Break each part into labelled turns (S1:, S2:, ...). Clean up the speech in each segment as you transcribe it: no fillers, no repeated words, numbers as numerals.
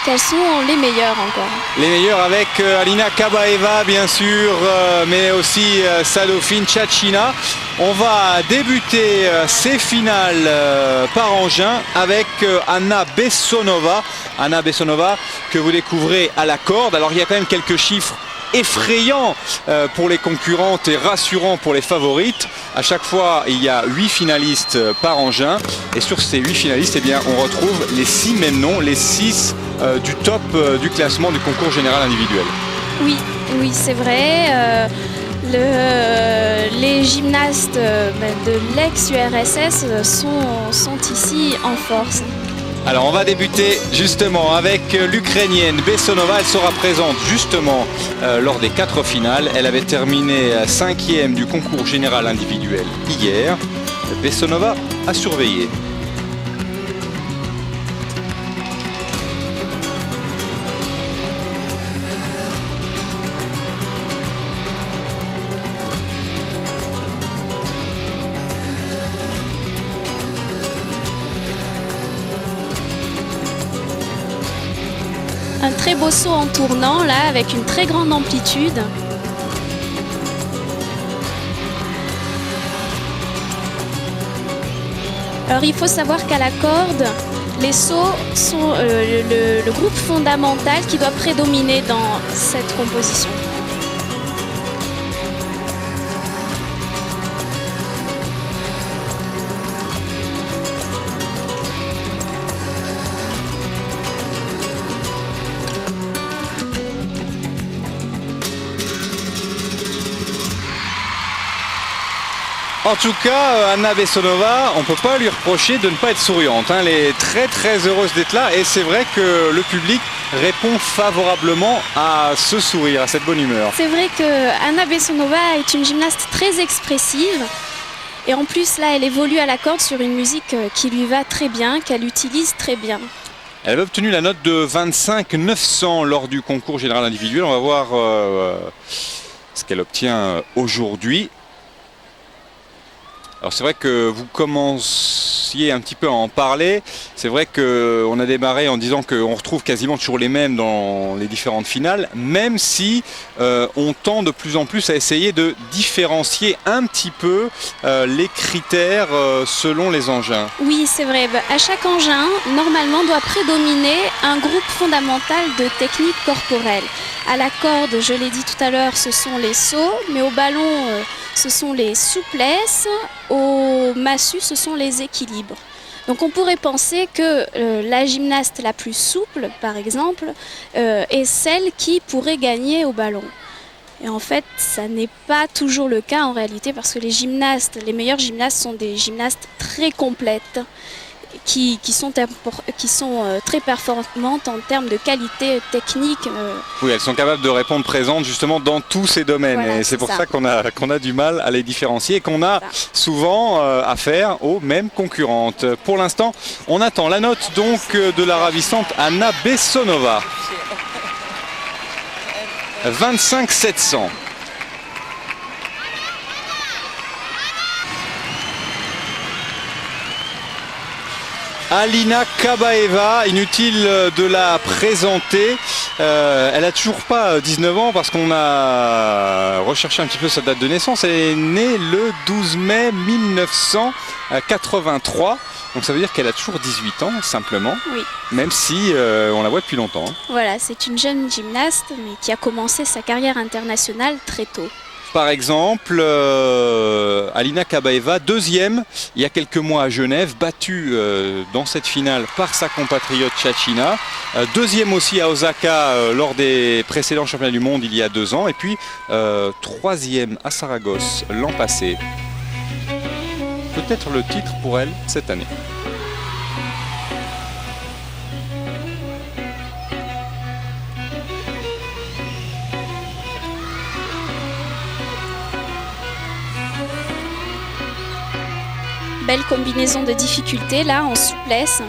S1: Quels sont les meilleurs encore?
S2: Les meilleurs avec Alina Kabaeva bien sûr, mais aussi Sadofine Tchatchina. On va débuter ces finales par engin avec Anna Bessonova. Anna Bessonova que vous découvrez à la corde. Alors il y a quand même quelques chiffres effrayants pour les concurrentes et rassurants pour les favorites. À chaque fois, il y a 8 finalistes par engin. Et sur ces 8 finalistes, eh bien, on retrouve les 6 mêmes noms, les 6 du top du classement du concours général individuel.
S1: Oui, oui, c'est vrai. Les gymnastes de l'ex-URSS sont ici en force.
S2: Alors on va débuter justement avec l'Ukrainienne Bessonova. Elle sera présente justement lors des 4 finales. Elle avait terminé 5e du concours général individuel hier. Bessonova à surveiller.
S1: Un très beau saut en tournant là avec une très grande amplitude. Alors il faut savoir qu'à la corde, les sauts sont le groupe fondamental qui doit prédominer dans cette composition.
S2: En tout cas, Anna Bessonova, on ne peut pas lui reprocher de ne pas être souriante. Elle est très heureuse d'être là et c'est vrai que le public répond favorablement à ce sourire, à cette bonne humeur.
S1: C'est vrai que Anna Bessonova est une gymnaste très expressive et en plus là elle évolue à la corde sur une musique qui lui va très bien, qu'elle utilise très bien.
S2: Elle avait obtenu la note de 25 900 lors du concours général individuel. On va voir ce qu'elle obtient aujourd'hui. Alors c'est vrai que vous commenciez un petit peu à en parler. C'est vrai qu'on a démarré en disant qu'on retrouve quasiment toujours les mêmes dans les différentes finales, même si on tend de plus en plus à essayer de différencier un petit peu les critères selon les engins.
S1: Oui, c'est vrai. À chaque engin, normalement, doit prédominer un groupe fondamental de techniques corporelles. À la corde, je l'ai dit tout à l'heure, ce sont les sauts, mais au ballon, ce sont les souplesses, au massue, ce sont les équilibres. Donc on pourrait penser que la gymnaste la plus souple, par exemple, est celle qui pourrait gagner au ballon. Et en fait, ça n'est pas toujours le cas en réalité, parce que les meilleures gymnastes sont des gymnastes très complètes, qui sont très performantes en termes de qualité technique.
S2: Oui, elles sont capables de répondre présentes justement dans tous ces domaines.
S1: Voilà,
S2: et c'est pour ça qu'on a du mal à les différencier et qu'on a souvent affaire aux mêmes concurrentes. Pour l'instant, on attend la note donc de la ravissante Anna Bessonova. 25 700. Alina Kabaeva, inutile de la présenter. Elle n'a toujours pas 19 ans parce qu'on a recherché un petit peu sa date de naissance. Elle est née le 12 mai 1983. Donc ça veut dire qu'elle a toujours 18 ans simplement,
S1: Oui.
S2: Même si on la voit depuis longtemps.
S1: Voilà, c'est une jeune gymnaste mais qui a commencé sa carrière internationale très tôt.
S2: Par exemple, Alina Kabaeva, deuxième il y a quelques mois à Genève, battue dans cette finale par sa compatriote Tchatchina. Deuxième aussi à Osaka lors des précédents championnats du monde il y a 2 ans. Et puis troisième à Saragosse l'an passé. Peut-être le titre pour elle cette année.
S1: Belle combinaison de difficultés là en souplesse.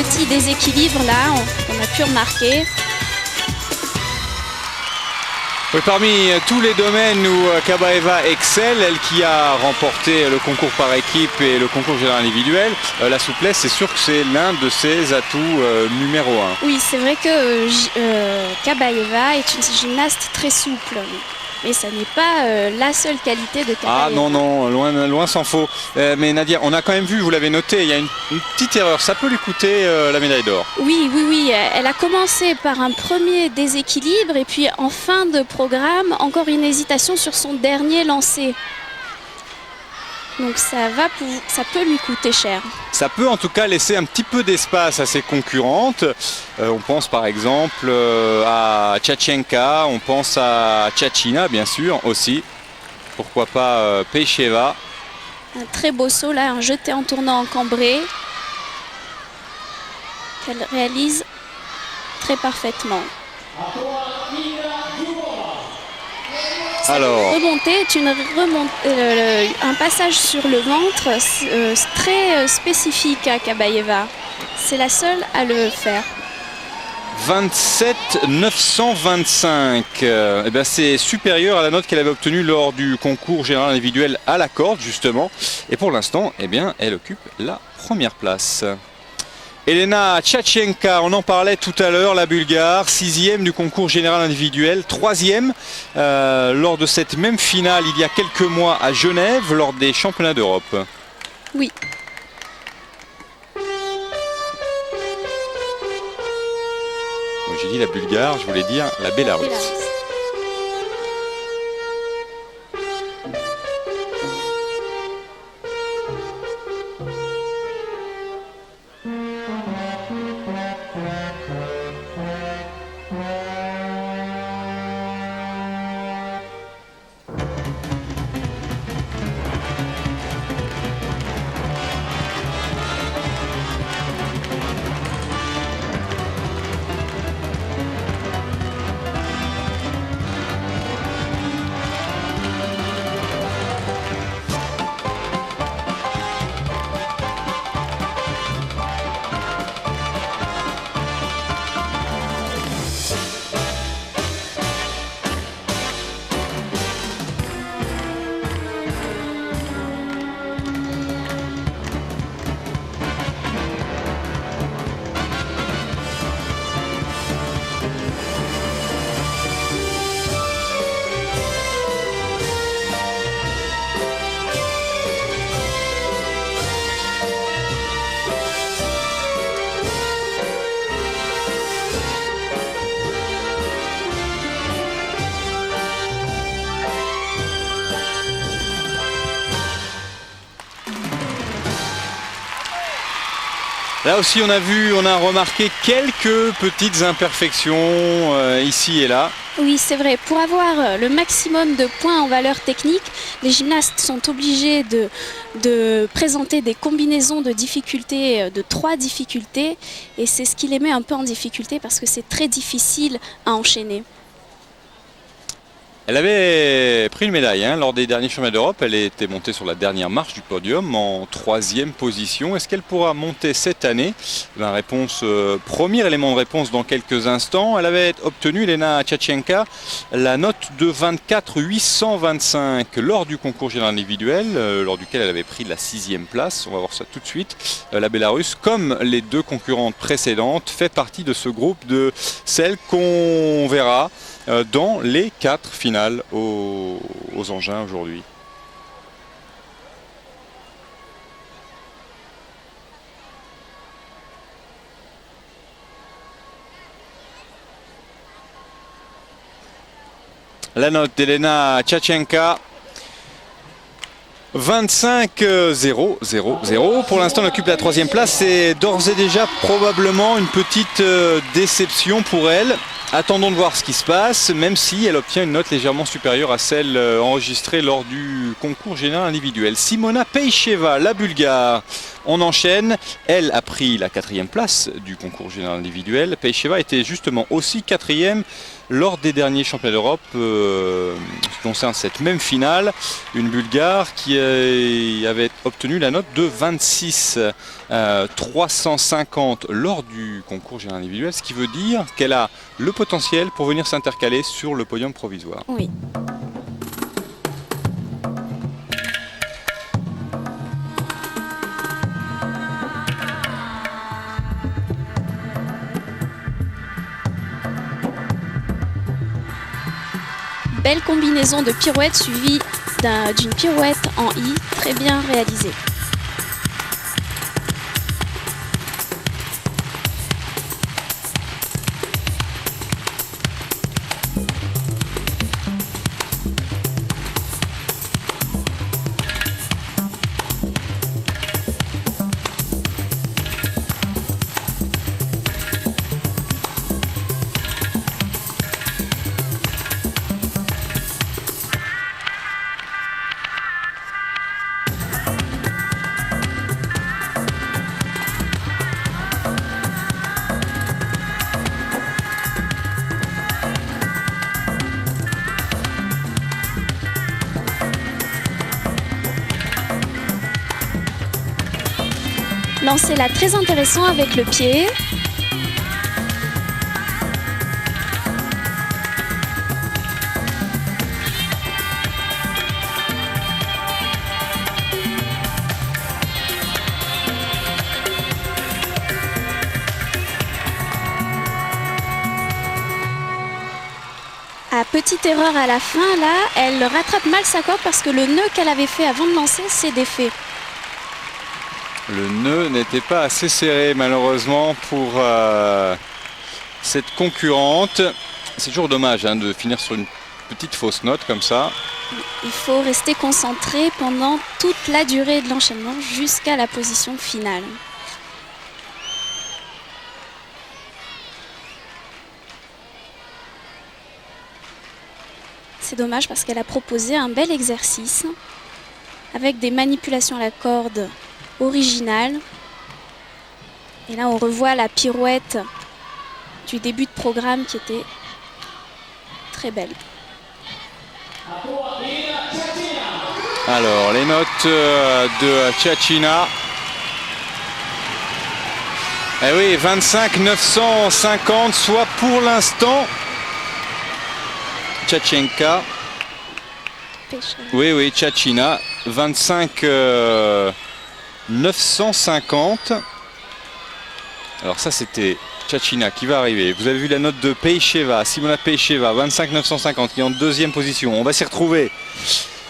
S1: petit déséquilibre là, on a pu remarquer.
S2: Oui, parmi tous les domaines où Kabaeva excelle, elle qui a remporté le concours par équipe et le concours général individuel, la souplesse, c'est sûr que c'est l'un de ses atouts numéro 1.
S1: Oui, c'est vrai que Kabaeva est une gymnaste très souple. Mais ça n'est pas la seule qualité de Kabaeva.
S2: Ah non, non, loin s'en faut. Mais Nadia, on a quand même vu, vous l'avez noté, il y a une petite erreur. Ça peut lui coûter la médaille d'or.
S1: Oui. Elle a commencé par un premier déséquilibre et puis en fin de programme, encore une hésitation sur son dernier lancer. Donc ça peut lui coûter cher.
S2: Ça peut en tout cas laisser un petit peu d'espace à ses concurrentes. On pense par exemple à Tchatchenka, on pense à Tchatchina bien sûr aussi. Pourquoi pas Peisheva.
S1: Un très beau saut là, un jeté en tournant en cambré qu'elle réalise très parfaitement.
S2: Alors,
S1: remontée est un passage sur le ventre très spécifique à Kabaeva. C'est la seule à le faire.
S2: 27 925. Eh bien, c'est supérieur à la note qu'elle avait obtenue lors du concours général individuel à la corde justement. Et pour l'instant, eh bien, elle occupe la première place. Elena Tchatchenka, on en parlait tout à l'heure, la Bulgare, 6e du concours général individuel, 3e lors de cette même finale il y a quelques mois à Genève lors des championnats d'Europe.
S1: Oui.
S2: J'ai dit la Bulgare, je voulais dire la Bélarusse. Là aussi on a remarqué quelques petites imperfections ici et là.
S1: Oui, c'est vrai. Pour avoir le maximum de points en valeur technique, les gymnastes sont obligés de présenter des combinaisons de difficultés, de 3 difficultés. Et c'est ce qui les met un peu en difficulté parce que c'est très difficile à enchaîner.
S2: Elle avait pris une médaille lors des derniers championnats d'Europe. Elle était montée sur la dernière marche du podium en 3e position. Est-ce qu'elle pourra monter cette année? Premier élément de réponse dans quelques instants. Elle avait obtenu, Elena Tchatchenka, la note de 24 825 lors du concours général individuel, lors duquel elle avait pris la 6e place. On va voir ça tout de suite. La Bélarusse, comme les 2 concurrentes précédentes, fait partie de ce groupe de celles qu'on verra dans les 4 finales aux engins aujourd'hui. La note d'Elena Tchatchenka, 25-0-0-0. Pour l'instant, elle occupe la 3e place. C'est d'ores et déjà probablement une petite déception pour elle. Attendons de voir ce qui se passe, même si elle obtient une note légèrement supérieure à celle enregistrée lors du concours général individuel. Simona Peisheva, la Bulgare, On enchaîne. Elle a pris la 4e place du concours général individuel. Peisheva était justement aussi 4e lors des derniers championnats d'Europe. Ce qui concerne cette même finale, une Bulgare qui avait obtenu la note de 26 350 lors du concours général individuel, ce qui veut dire qu'elle a le potentiel pour venir s'intercaler sur le podium provisoire.
S1: Oui. Belle combinaison de pirouettes suivie d'une pirouette en I, très bien réalisée. Lancez là très intéressant avec le pied. Ah, petite erreur à la fin là, elle rattrape mal sa corde parce que le nœud qu'elle avait fait avant de lancer s'est défait.
S2: Le nœud n'était pas assez serré malheureusement pour cette concurrente. C'est toujours dommage de finir sur une petite fausse note comme ça.
S1: Il faut rester concentré pendant toute la durée de l'enchaînement jusqu'à la position finale. C'est dommage parce qu'elle a proposé un bel exercice avec des manipulations à la corde originale. Et là on revoit la pirouette du début de programme qui était très belle.
S2: Alors les notes de Tchatchina. Eh oui, 25 950, soit pour l'instant Tchatchenka. Oui, Tchatchina, 25 950. Alors ça c'était Tchatchina qui va arriver. Vous avez vu la note de Peisheva, Simona Peisheva, 25 950 qui est en 2e position. On va s'y retrouver.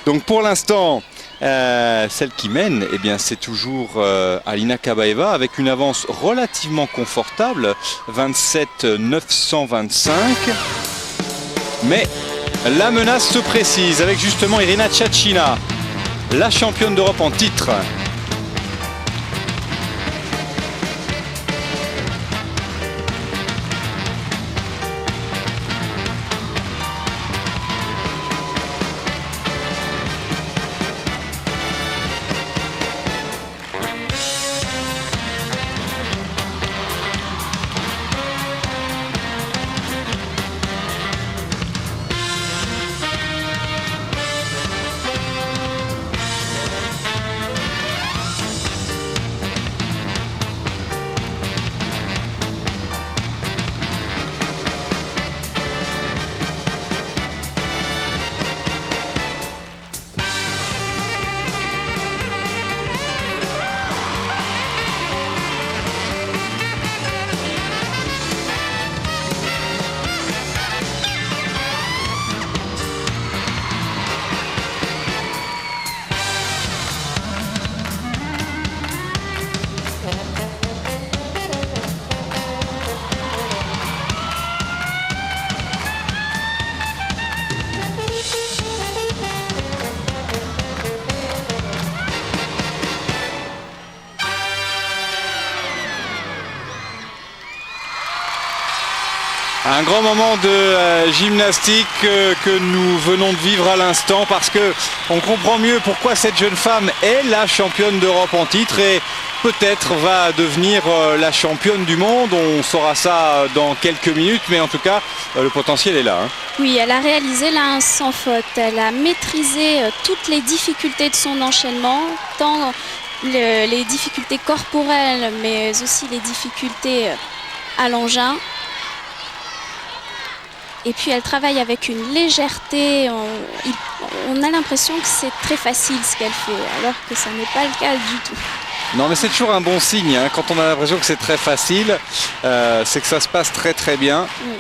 S2: Donc pour l'instant, celle qui mène, eh bien c'est toujours Alina Kabaeva avec une avance relativement confortable, 27 925. Mais la menace se précise avec justement Irina Tchatchina, la championne d'Europe en titre. Un grand moment de gymnastique que nous venons de vivre à l'instant, parce que on comprend mieux pourquoi cette jeune femme est la championne d'Europe en titre et peut-être va devenir la championne du monde. On saura ça dans quelques minutes, mais en tout cas le potentiel est là.
S1: Oui, elle a réalisé là un sans faute. Elle a maîtrisé toutes les difficultés de son enchaînement, tant les difficultés corporelles, mais aussi les difficultés à l'engin. Et puis elle travaille avec une légèreté, on a l'impression que c'est très facile ce qu'elle fait, alors que ça n'est pas le cas du tout.
S2: Non, mais c'est toujours un bon signe, hein. Quand on a l'impression que c'est très facile, c'est que ça se passe très très bien. Oui.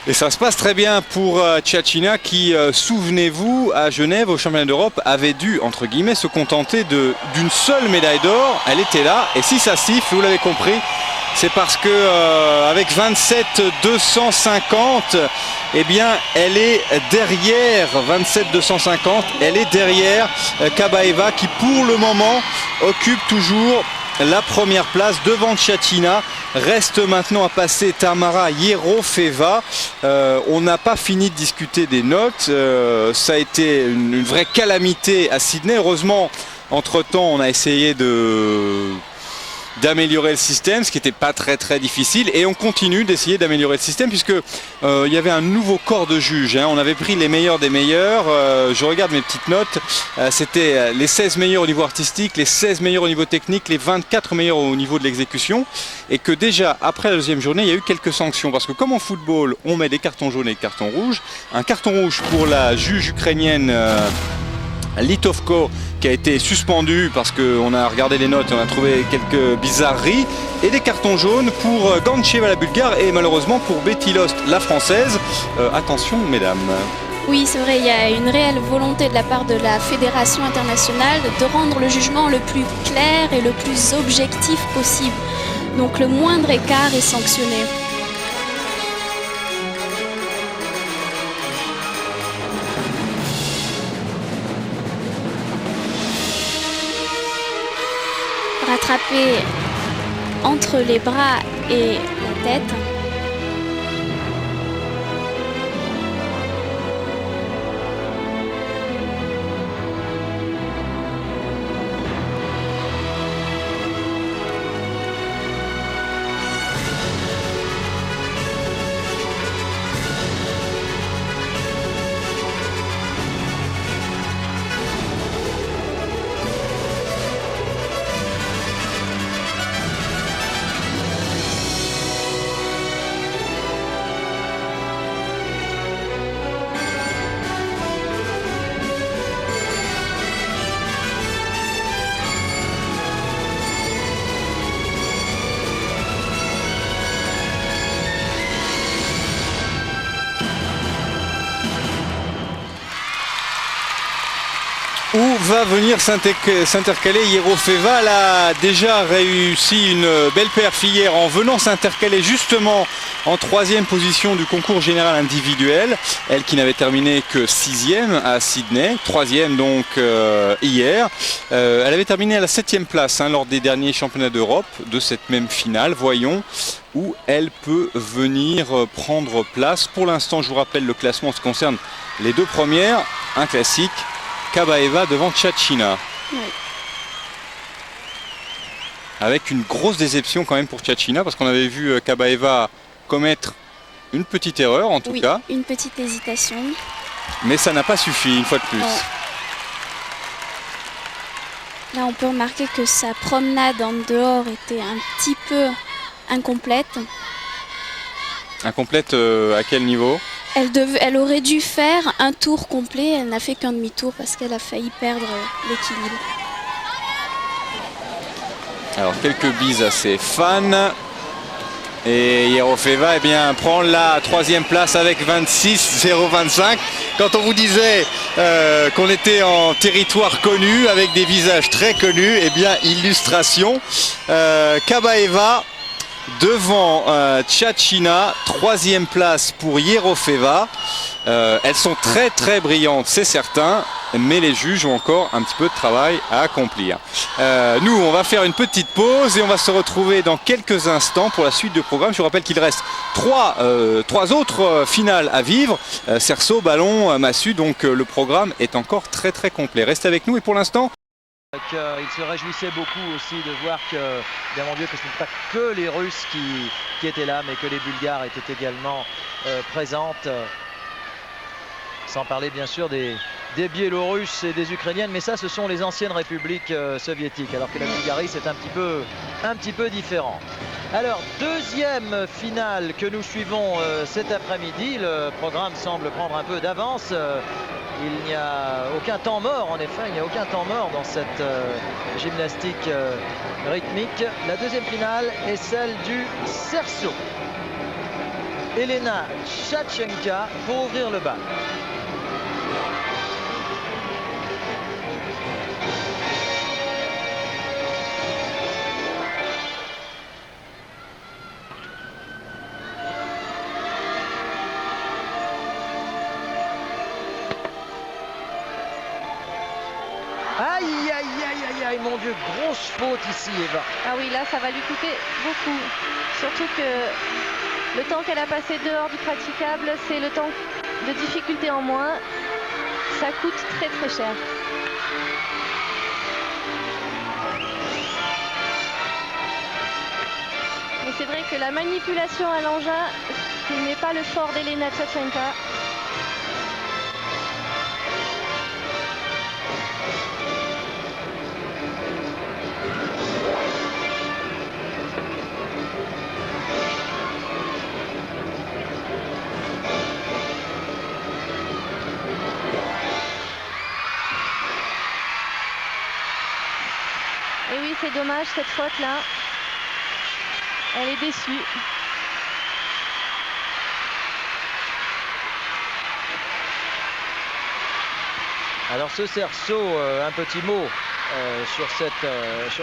S2: Et ça se passe très bien pour Ciacchina qui, souvenez-vous, à Genève, au championnat d'Europe, avait dû, entre guillemets, se contenter d'une seule médaille d'or. Elle était là, et si ça siffle, vous l'avez compris, c'est parce que avec 27 250, eh bien, elle est derrière 27 250. Elle est derrière Kabaeva qui, pour le moment, occupe toujours la première place devant Ciacchina. Reste maintenant à passer Tamara Yerofeva. On n'a pas fini de discuter des notes. Ça a été une vraie calamité à Sydney. Heureusement, entre-temps, on a essayé d'améliorer le système, ce qui n'était pas très très difficile, et on continue d'essayer d'améliorer le système puisque il y avait un nouveau corps de juges, hein. On avait pris les meilleurs des meilleurs. Je regarde mes petites notes, c'était les 16 meilleurs au niveau artistique, les 16 meilleurs au niveau technique, les 24 meilleurs au niveau de l'exécution, et que déjà après la deuxième journée il y a eu quelques sanctions, parce que comme en football on met des cartons jaunes et des cartons rouges, un carton rouge pour la juge ukrainienne Litovko, qui a été suspendu parce qu'on a regardé les notes et on a trouvé quelques bizarreries, et des cartons jaunes pour Gancheva la bulgare et malheureusement pour Betty Lost la française. Attention mesdames.
S1: Oui, c'est vrai, il y a une réelle volonté de la part de la Fédération internationale de rendre le jugement le plus clair et le plus objectif possible. Donc le moindre écart est sanctionné. Rattrapé entre les bras et la tête.
S2: Où va venir s'intercaler Yerofeva? Elle a déjà réussi une belle perf hier en venant s'intercaler justement en troisième position du concours général individuel. Elle qui n'avait terminé que 6e à Sydney, 3e donc hier. Elle avait terminé à la 7e place lors des derniers championnats d'Europe de cette même finale. Voyons où elle peut venir prendre place. Pour l'instant, je vous rappelle le classement en ce qui concerne les deux premières. Un classique. Kabaeva devant Ciacchina. Oui. Avec une grosse déception quand même pour Ciacchina, parce qu'on avait vu Kabaeva commettre une petite erreur en tout cas.
S1: Une petite hésitation.
S2: Mais ça n'a pas suffi une fois de plus.
S1: Ouais. Là on peut remarquer que sa promenade en dehors était un petit peu incomplète.
S2: Incomplète à quel niveau ?
S1: Elle aurait dû faire un tour complet, elle n'a fait qu'un demi-tour parce qu'elle a failli perdre l'équilibre.
S2: Alors quelques bises à ses fans. Et Yerofeva prend la troisième place avec 26,025. Quand on vous disait qu'on était en territoire connu avec des visages très connus, illustration. Kabaeva devant Ciacchina, troisième place pour Yerofeva. Elles sont très très brillantes, c'est certain. mais les juges ont encore un petit peu de travail à accomplir. Nous, on va faire une petite pause et on va se retrouver dans quelques instants pour la suite du programme. Je vous rappelle qu'il reste trois autres finales à vivre, cerceau, ballon, massue, donc le programme est encore très très complet. Restez avec nous et pour l'instant...
S3: Il se réjouissait beaucoup aussi de voir que, bien mon Dieu, que ce n'est pas que les Russes qui étaient là, mais que les Bulgares étaient également présentes. Sans parler bien sûr des Biélorusses et des Ukrainiennes, mais ça ce sont les anciennes républiques soviétiques, alors que la Bulgarie c'est un petit peu différent. Alors deuxième finale que nous suivons cet après-midi, le programme semble prendre un peu d'avance. Il n'y a aucun temps mort, en effet, il n'y a aucun temps mort dans cette gymnastique rythmique. La deuxième finale est celle du cerceau. Elena Tchatchenka pour ouvrir le bal. Aïe, aïe, aïe, aïe, aïe, mon Dieu, grosse faute ici, Eva.
S4: Ah oui, là, ça va lui coûter beaucoup. Surtout que le temps qu'elle a passé dehors du praticable, c'est le temps de difficulté en moins. Ça coûte très, très cher. Mais c'est vrai que la manipulation à l'engin, ce n'est pas le fort d'Elena Tchatchenka. Et oui, c'est dommage cette faute-là. Elle est déçue.
S3: Alors ce cerceau, un petit mot sur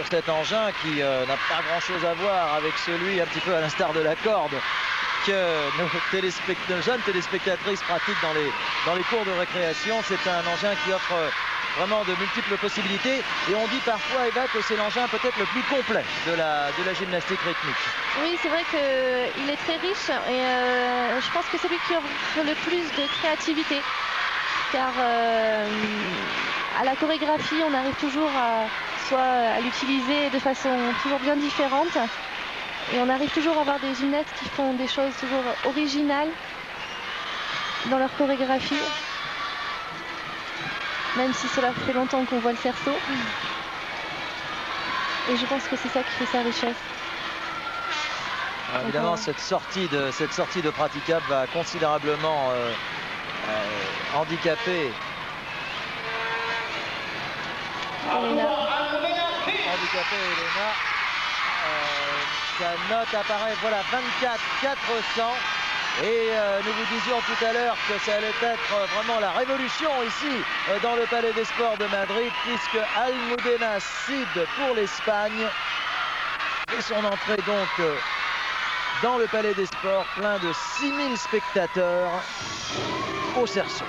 S3: cet engin qui n'a pas grand-chose à voir avec celui, un petit peu à l'instar de la corde, que nos jeunes téléspectatrices pratiquent dans les cours de récréation. C'est un engin qui offre vraiment de multiples possibilités et on dit parfois, Eva, que c'est l'engin peut-être le plus complet de la gymnastique rythmique.
S4: Oui, c'est vrai qu'il est très riche et je pense que c'est lui qui offre le plus de créativité, car à la chorégraphie on arrive toujours à l'utiliser de façon toujours bien différente et on arrive toujours à avoir des gymnastes qui font des choses toujours originales dans leur chorégraphie. Même si cela fait longtemps qu'on voit le cerceau. Et je pense que c'est ça qui fait sa richesse.
S3: Alors évidemment, cette sortie de praticable va considérablement handicaper
S4: Elena.
S3: Sa note apparaît, voilà, 24 400. Et nous vous disions tout à l'heure que ça allait être vraiment la révolution ici dans le Palais des Sports de Madrid, puisque Almudena Cid pour l'Espagne et son entrée donc dans le Palais des Sports, plein de 6000 spectateurs au cerceau.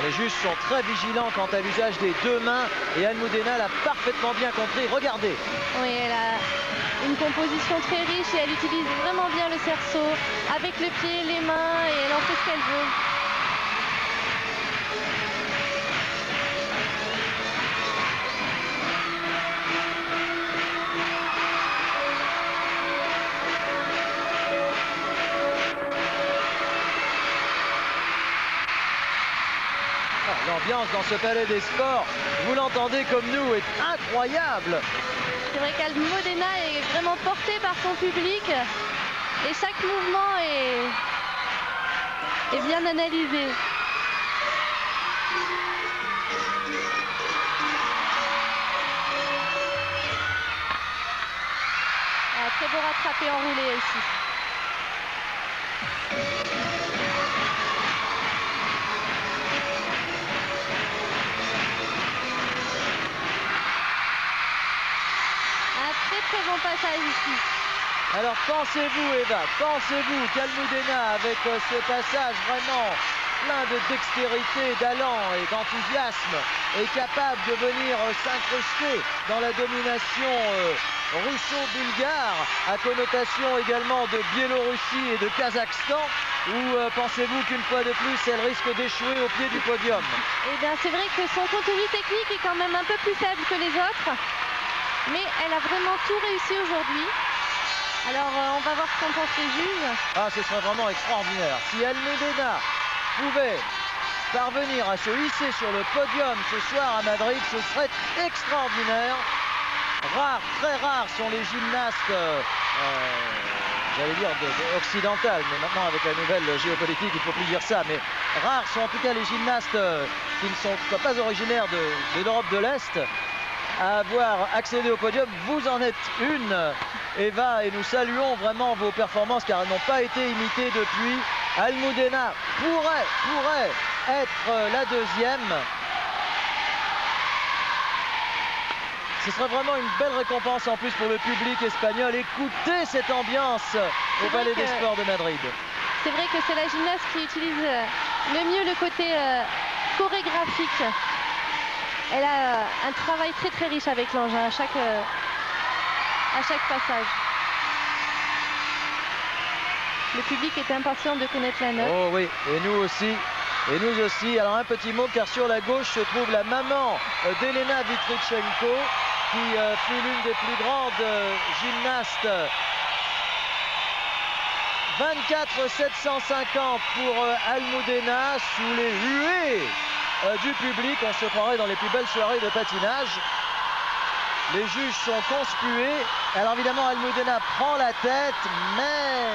S3: Les juges sont très vigilants quant à l'usage des deux mains et Almudena l'a parfaitement bien compris. Regardez.
S4: Oui, elle a une composition très riche et elle utilise vraiment bien le cerceau avec le pied, les mains et elle en fait ce qu'elle veut.
S3: L'ambiance dans ce Palais des Sports, vous l'entendez comme nous, est incroyable.
S4: C'est vrai qu'Almudena est vraiment portée par son public et chaque mouvement est bien analysé. Très beau rattrapé enroulé ici. Un très bon passage ici.
S3: Alors pensez-vous, Eva, pensez-vous qu'Almudena, avec ce passage vraiment plein de dextérité, d'allant et d'enthousiasme, est capable de venir s'incruster dans la domination russo-bulgare, à connotation également de Biélorussie et de Kazakhstan, ou pensez-vous qu'une fois de plus, elle risque d'échouer au pied du podium?
S4: Eh bien, c'est vrai que son contenu technique est quand même un peu plus faible que les autres, mais elle a vraiment tout réussi aujourd'hui. Alors, on va voir ce qu'en pensent les juges.
S3: Ah, ce serait vraiment extraordinaire. Si Almudena pouvait parvenir à se hisser sur le podium ce soir à Madrid, ce serait extraordinaire. Rares, très rares sont les gymnastes, j'allais dire occidentales, mais maintenant avec la nouvelle géopolitique, il ne faut plus dire ça, mais rares sont en tout cas les gymnastes qui ne sont pas originaires de l'Europe de l'Est à avoir accédé au podium. Vous en êtes une, Eva, et nous saluons vraiment vos performances car elles n'ont pas été imitées depuis. Almudena pourrait être la deuxième. Ce serait vraiment une belle récompense en plus pour le public espagnol. Écoutez cette ambiance au Palais des Sports de Madrid.
S4: C'est vrai que c'est la gymnaste qui utilise le mieux le côté chorégraphique. Elle a un travail très riche avec l'engin à chaque passage. Le public est impatient de connaître la note.
S3: Oh oui, et nous aussi. Et nous aussi. Alors un petit mot, car sur la gauche se trouve la maman d'Elena Vitrychenko, qui fut l'une des plus grandes gymnastes. 24 750 pour Almudena, sous les huées du public. On se croirait dans les plus belles soirées de patinage. Les juges sont conspués. Alors évidemment, Almudena prend la tête, mais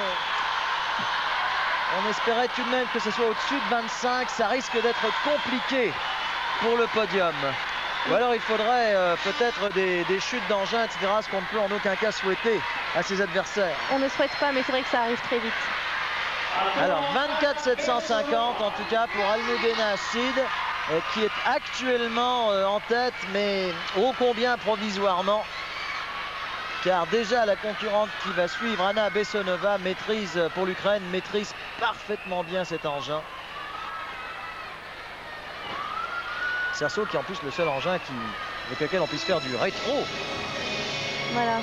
S3: on espérait tout de même que ce soit au-dessus de 25. Ça risque d'être compliqué pour le podium. Ou alors il faudrait peut-être des chutes d'engin, etc. Ce qu'on ne peut en aucun cas souhaiter à ses adversaires.
S4: On ne souhaite pas, mais c'est vrai que ça arrive très vite.
S3: Alors 24 750 en tout cas pour Almudena Cid, qui est actuellement en tête, mais ô combien provisoirement. Car déjà la concurrente qui va suivre, Anna Bessonova, maîtrise pour l'Ukraine, maîtrise parfaitement bien cet engin. Cerceau qui est en plus le seul engin avec lequel on puisse faire du rétro.
S4: Voilà.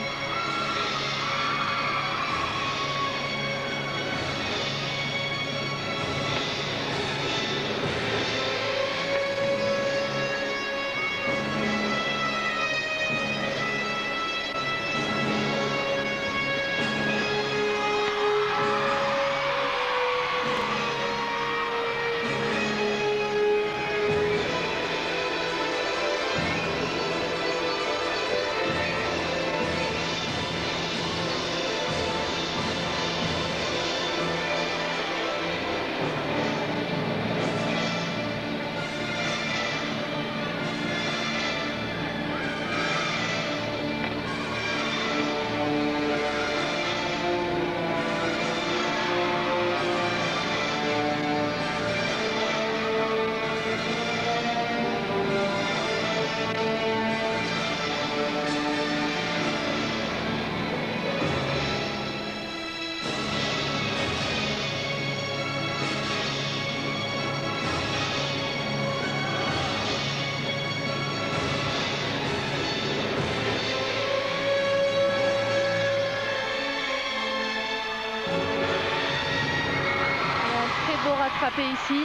S4: Rattrapé ici.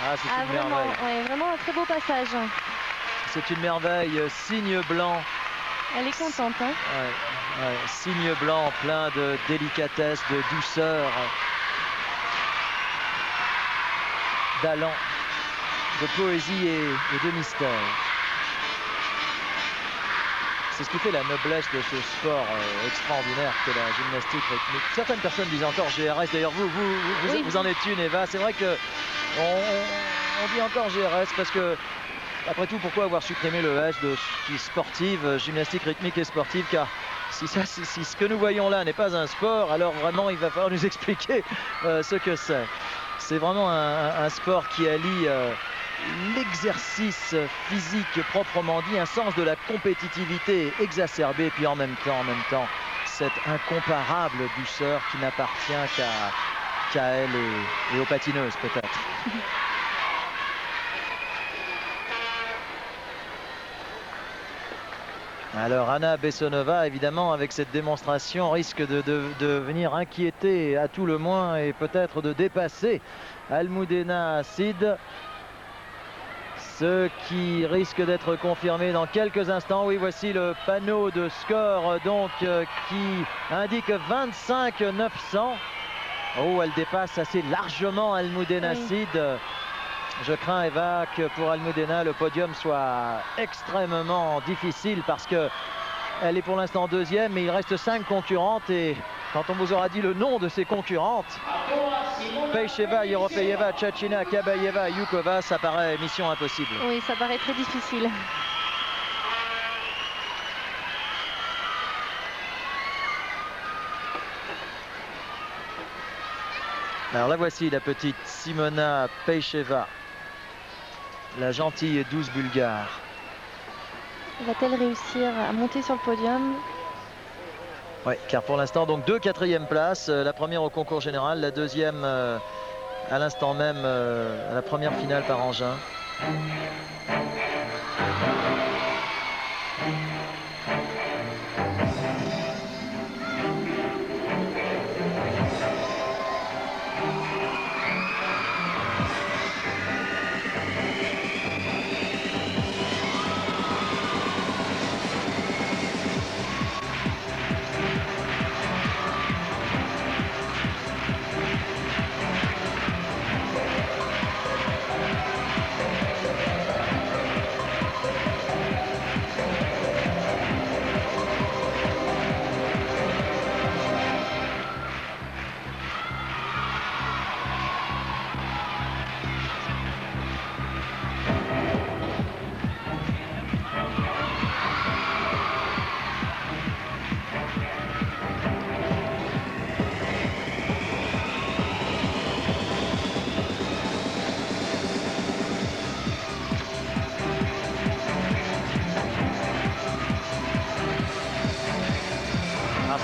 S3: Ah, c'est une merveille.
S4: Ouais, vraiment un très beau passage.
S3: C'est une merveille, signe blanc.
S4: Elle est contente. Hein.
S3: Ouais, signe blanc plein de délicatesse, de douceur, d'allant, de poésie et de mystère. C'est ce qui fait la noblesse de ce sport extraordinaire que la gymnastique rythmique. Certaines personnes disent encore GRS. D'ailleurs, vous en êtes une, Eva. C'est vrai que on dit encore GRS parce que Après tout, pourquoi avoir supprimé le S de sportive, gymnastique rythmique et sportive? Car si ce que nous voyons là n'est pas un sport, alors vraiment il va falloir nous expliquer ce que c'est. C'est vraiment un sport qui allie l'exercice physique proprement dit, un sens de la compétitivité exacerbé, puis en même temps, cette incomparable douceur qui n'appartient qu'à elle et aux patineuses peut-être. Alors Anna Bessonova, évidemment, avec cette démonstration, risque de venir inquiéter à tout le moins et peut-être de dépasser Almudena Cid. Ce qui risque d'être confirmé dans quelques instants. Oui, voici le panneau de score donc qui indique 25 900. Oh, elle dépasse assez largement Almudena Cid. Je crains, Eva, que pour Almudena, le podium soit extrêmement difficile parce qu'elle est pour l'instant deuxième, mais il reste 5 concurrentes. Et quand on vous aura dit le nom de ces concurrentes, Peicheva, Yeropeyeva, Tchachina, Kabayeva, Yukova, ça paraît mission impossible.
S4: Oui, ça paraît très difficile.
S3: Alors la voici, la petite Simona Peicheva, la gentille douce bulgare.
S4: Va-t-elle réussir à monter sur le podium?
S3: Oui, car pour l'instant, donc 2 quatrièmes places. La première au concours général, la deuxième à l'instant même à la première finale par engin.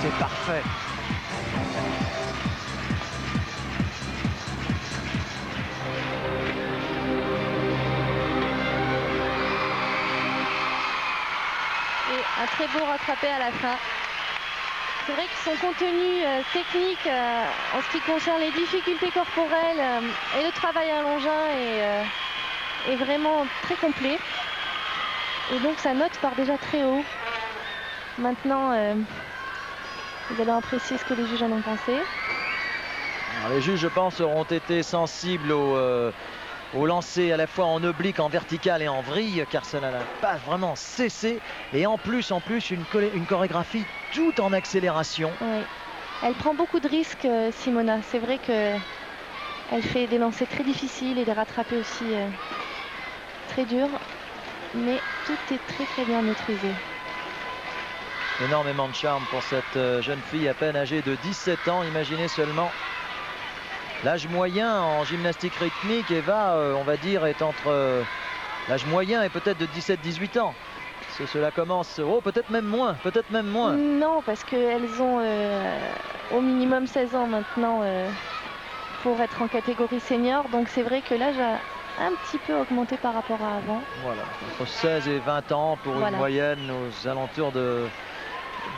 S3: C'est parfait.
S4: Et un très beau rattrapé à la fin. C'est vrai que son contenu technique en ce qui concerne les difficultés corporelles et le travail à l'engin est vraiment très complet. Et donc sa note part déjà très haut. Maintenant, vous allez apprécier ce que les juges en ont pensé.
S3: Alors, les juges, je pense, auront été sensibles au lancer à la fois en oblique, en vertical et en vrille, car cela n'a pas vraiment cessé. Et en plus une chorégraphie tout en accélération.
S4: Oui. Elle prend beaucoup de risques, Simona. C'est vrai qu'elle fait des lancers très difficiles et des rattrapés aussi très durs. Mais tout est très très bien maîtrisé.
S3: Énormément de charme pour cette jeune fille à peine âgée de 17 ans. Imaginez seulement l'âge moyen en gymnastique rythmique. Eva, on va dire, est entre l'âge moyen et peut-être de 17-18 ans. Cela commence, oh, peut-être même moins.
S4: Non, parce qu'elles ont au minimum 16 ans maintenant pour être en catégorie senior. Donc c'est vrai que l'âge a un petit peu augmenté par rapport à avant.
S3: Voilà, entre 16 et 20 ans pour une moyenne aux alentours de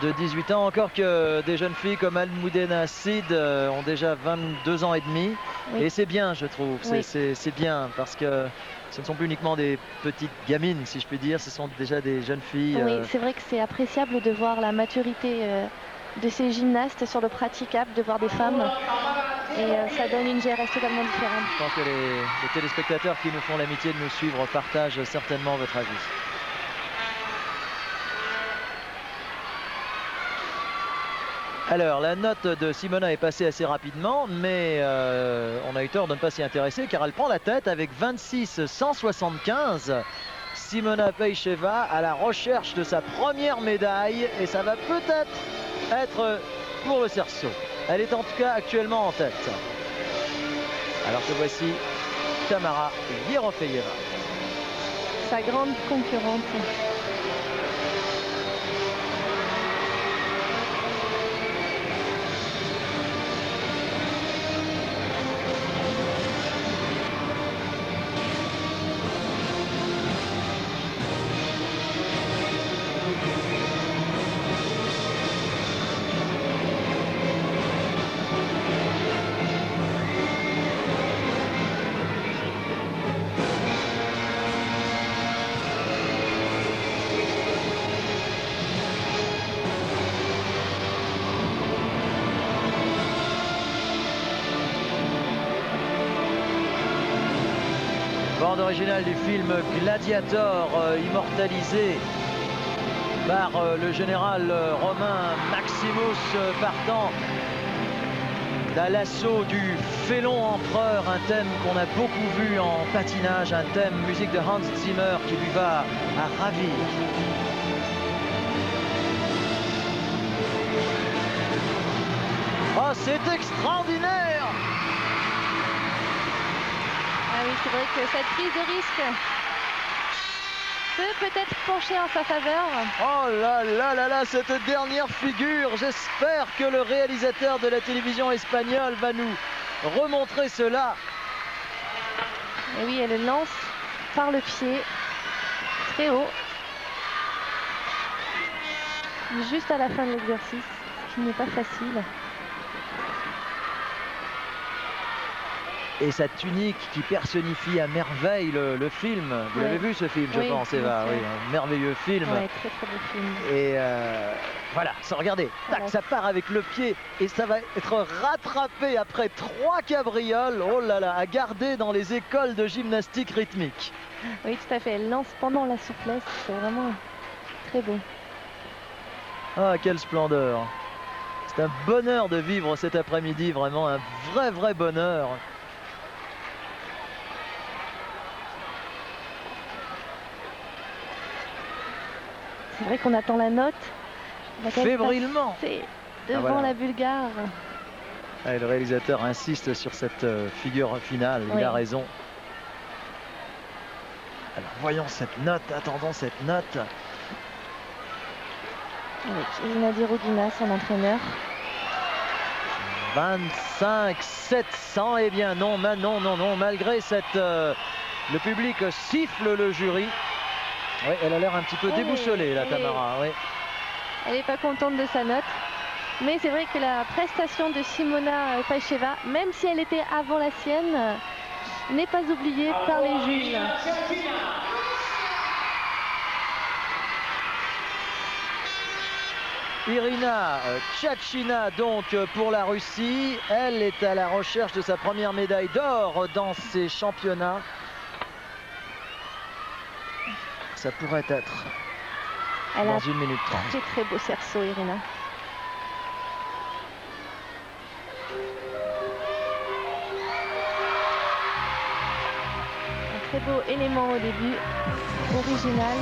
S3: 18 ans. Encore que des jeunes filles comme Almudena Cid ont déjà 22 ans et demi. Oui. Et c'est bien, je trouve. Oui. C'est bien parce que ce ne sont plus uniquement des petites gamines, si je puis dire. Ce sont déjà des jeunes filles.
S4: Oui, c'est vrai que c'est appréciable de voir la maturité de ces gymnastes sur le praticable, de voir des femmes. Et ça donne une GRS totalement différente.
S3: Je pense que les téléspectateurs qui nous font l'amitié de nous suivre partagent certainement votre avis. Alors, la note de Simona est passée assez rapidement, mais on a eu tort de ne pas s'y intéresser car elle prend la tête avec 26 175. Simona Peïcheva à la recherche de sa première médaille et ça va peut-être être pour le cerceau. Elle est en tout cas actuellement en tête. Alors que voici Tamara Yerofeyeva.
S4: Sa grande concurrente.
S3: Bande originale du film Gladiator, immortalisé par le général romain Maximus, partant à l'assaut du félon empereur, un thème qu'on a beaucoup vu en patinage, un thème musique de Hans Zimmer qui lui va à ravir. Oh, c'est extraordinaire!
S4: Ah oui, c'est vrai que cette prise de risque peut peut-être pencher en sa faveur.
S3: Oh là là là là, cette dernière figure, j'espère que le réalisateur de la télévision espagnole va nous remontrer cela.
S4: Et oui, elle lance par le pied, très haut, juste à la fin de l'exercice, ce qui n'est pas facile.
S3: Et sa tunique qui personnifie à merveille le film. Vous l'avez vu ce film, je pense, Eva. Oui, un merveilleux film.
S4: Ouais, très très beau film.
S3: Et voilà, regardez, tac, ça part avec le pied et ça va être rattrapé après 3 cabrioles. Oh là là, à garder dans les écoles de gymnastique rythmique.
S4: Oui, tout à fait. Elle lance pendant la souplesse. C'est vraiment très beau.
S3: Ah, quelle splendeur. C'est un bonheur de vivre cet après-midi, vraiment un vrai bonheur.
S4: C'est vrai qu'on attend la note.
S3: Fébrilement.
S4: Devant
S3: voilà.
S4: la Bulgare.
S3: Ah, le réalisateur insiste sur cette figure finale, il
S4: Oui.
S3: a raison. Alors voyons cette note, attendons cette note.
S4: Avec Irina Rodina, son entraîneur.
S3: 25 700, eh bien non, malgré cette... le public siffle le jury. Oui, elle a l'air un petit peu déboussolée, la Tamara. Oui.
S4: Elle n'est pas contente de sa note. Mais c'est vrai que la prestation de Simona Peïcheva, même si elle était avant la sienne, n'est pas oubliée par les juges.
S3: Irina Tchatchina donc pour la Russie. Elle est à la recherche de sa première médaille d'or dans ces championnats. Ça pourrait être
S4: Elle
S3: dans
S4: a
S3: 1 minute 30.
S4: très très beau cerceau, Irina. Un très beau élément au début, original.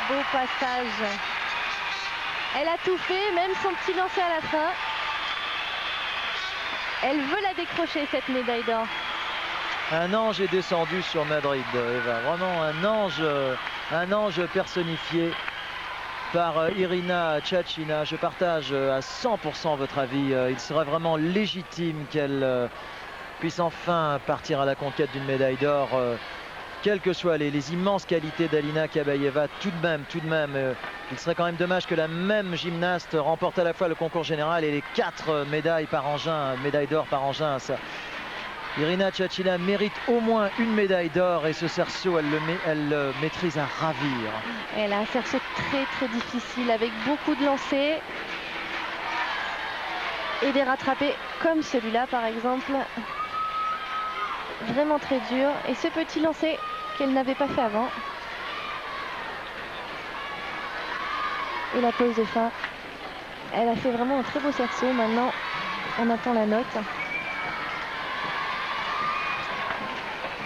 S4: beau passage. Elle a tout fait, même son petit lancer à la fin. Elle veut la décrocher, cette médaille d'or.
S3: Un ange est descendu sur Madrid, Eva. Vraiment un ange personnifié par Irina Tchachina. Je partage à 100% votre avis. Il serait vraiment légitime qu'elle puisse enfin partir à la conquête d'une médaille d'or. Quelles que soient les immenses qualités d'Alina Kabaeva, tout de même, il serait quand même dommage que la même gymnaste remporte à la fois le concours général et les 4 médailles par engin, médailles d'or par engin. Ça. Irina Tchachina mérite au moins une médaille d'or et ce cerceau, elle le maîtrise à ravir.
S4: Elle a un cerceau très difficile avec beaucoup de lancers et des rattrapés comme celui-là par exemple. Vraiment très dur. Et ce petit lancer qu'elle n'avait pas fait avant. Et la pause de fin. Elle a fait vraiment un très beau cerceau. Maintenant, on attend la note.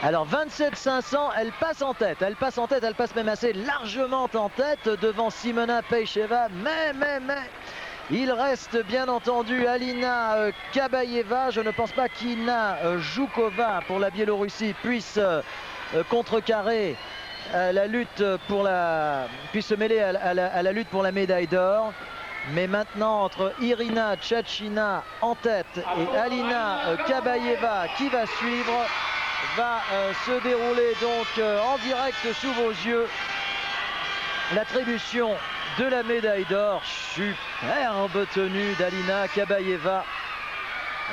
S3: Alors 27-500, elle passe en tête. Elle passe même assez largement en tête devant Simona Peicheva. Mais il reste bien entendu Alina Kabaeva. Je ne pense pas qu'Ina Joukova pour la Biélorussie puisse contrecarrer la lutte pour puisse se mêler à la lutte pour la médaille d'or. Mais maintenant, entre Irina Tchachina en tête et Alina Kabaeva qui va suivre, va se dérouler donc en direct sous vos yeux l'attribution de la médaille d'or. Superbe tenue d'Alina Kabaeva.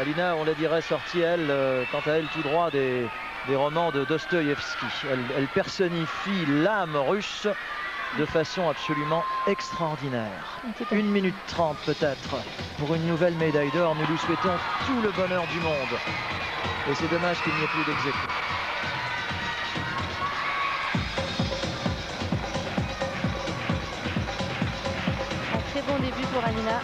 S3: Alina, on la dirait sortie, elle, quant à elle, tout droit des romans de Dostoïevski. Elle personnifie l'âme russe de façon absolument extraordinaire. 1 minute 30 peut-être pour une nouvelle médaille d'or. Nous lui souhaitons tout le bonheur du monde. Et c'est dommage qu'il n'y ait plus d'ex-aequo.
S4: Un très bon début pour Alina.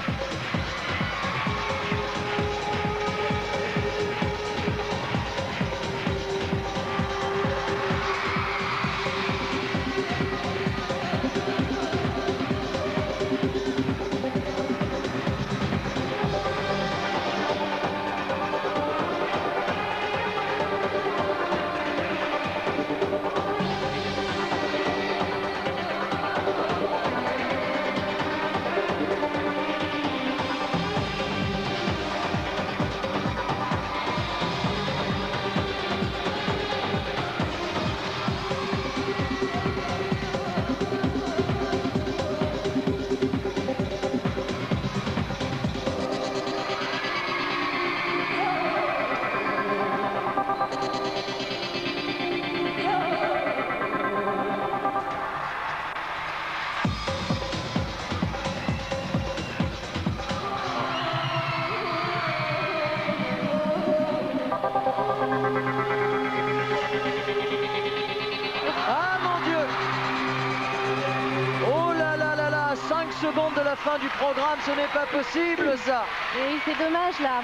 S3: Secondes de la fin du programme, ce n'est pas possible ça.
S4: Et c'est dommage là.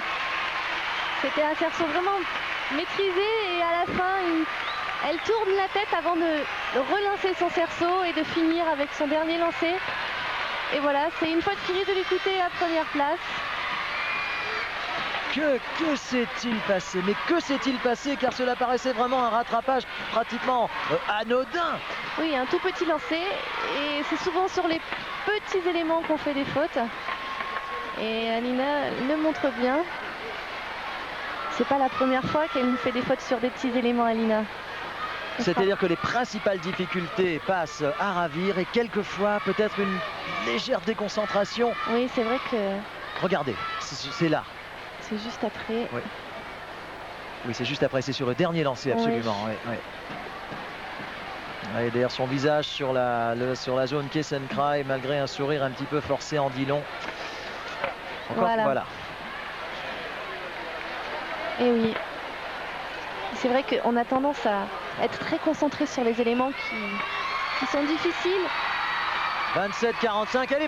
S4: C'était un cerceau vraiment maîtrisé et à la fin, elle tourne la tête avant de relancer son cerceau et de finir avec son dernier lancer. Et voilà, c'est une faute qui risque de lui coûter la première place.
S3: Que s'est-il passé? Mais que s'est-il passé? Car cela paraissait vraiment un rattrapage pratiquement anodin.
S4: Oui, un tout petit lancer. Et c'est souvent sur les petits éléments qu'on fait des fautes. Et Alina le montre bien. C'est pas la première fois qu'elle nous fait des fautes sur des petits éléments, Alina.
S3: C'est-à-dire que les principales difficultés passent à ravir et quelquefois peut-être une légère déconcentration.
S4: Oui, c'est vrai que...
S3: Regardez, c'est là.
S4: C'est juste après.
S3: Oui, oui, c'est juste après, c'est sur le dernier lancer, absolument. Oui. Oui, oui. D'ailleurs, son visage sur la zone Kessenkrai, malgré un sourire un petit peu forcé, en dit long. Encore, voilà.
S4: Et oui. C'est vrai qu'on a tendance à être très concentré sur les éléments qui sont difficiles.
S3: 27-45, elle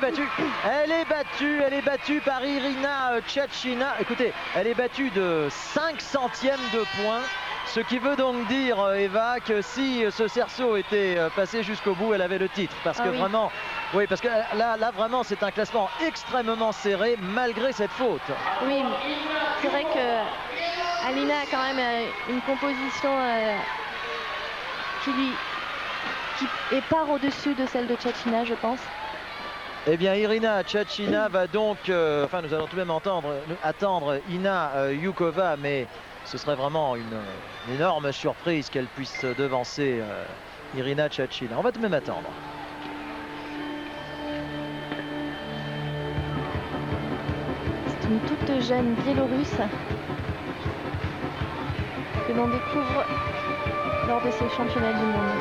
S3: est battue par Irina Tchachina. Écoutez, elle est battue de 5 centièmes de point. Ce qui veut donc dire, Eva, que si ce cerceau était passé jusqu'au bout, elle avait le titre. Parce que
S4: oui.
S3: vraiment, oui, parce que là vraiment, c'est un classement extrêmement serré malgré cette faute.
S4: Oui, c'est vrai que Alina a quand même une composition qui part au-dessus de celle de Tchatchina, je pense.
S3: Eh bien, Irina Tchatchina va donc, enfin, nous allons tout de même attendre Ina Yukova, mais ce serait vraiment une énorme surprise qu'elle puisse devancer Irina Tchatchina. On va tout de même attendre.
S4: C'est une toute jeune Biélorusse que l'on découvre lors de ces championnats du monde.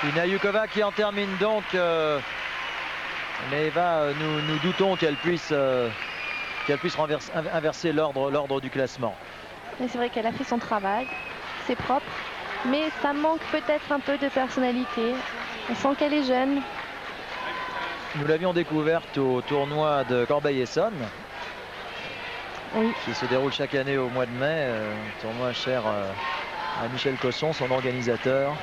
S3: Ina Yukova qui en termine donc, mais Eva, nous doutons qu'elle puisse inverser l'ordre du classement.
S4: Mais c'est vrai qu'elle a fait son travail, c'est propre, mais ça manque peut-être un peu de personnalité. On sent qu'elle est jeune.
S3: Nous l'avions découverte au tournoi de Corbeil-Essonnes,
S4: Oui.
S3: qui se déroule chaque année au mois de mai, tournoi cher à Michel Cosson, son organisateur.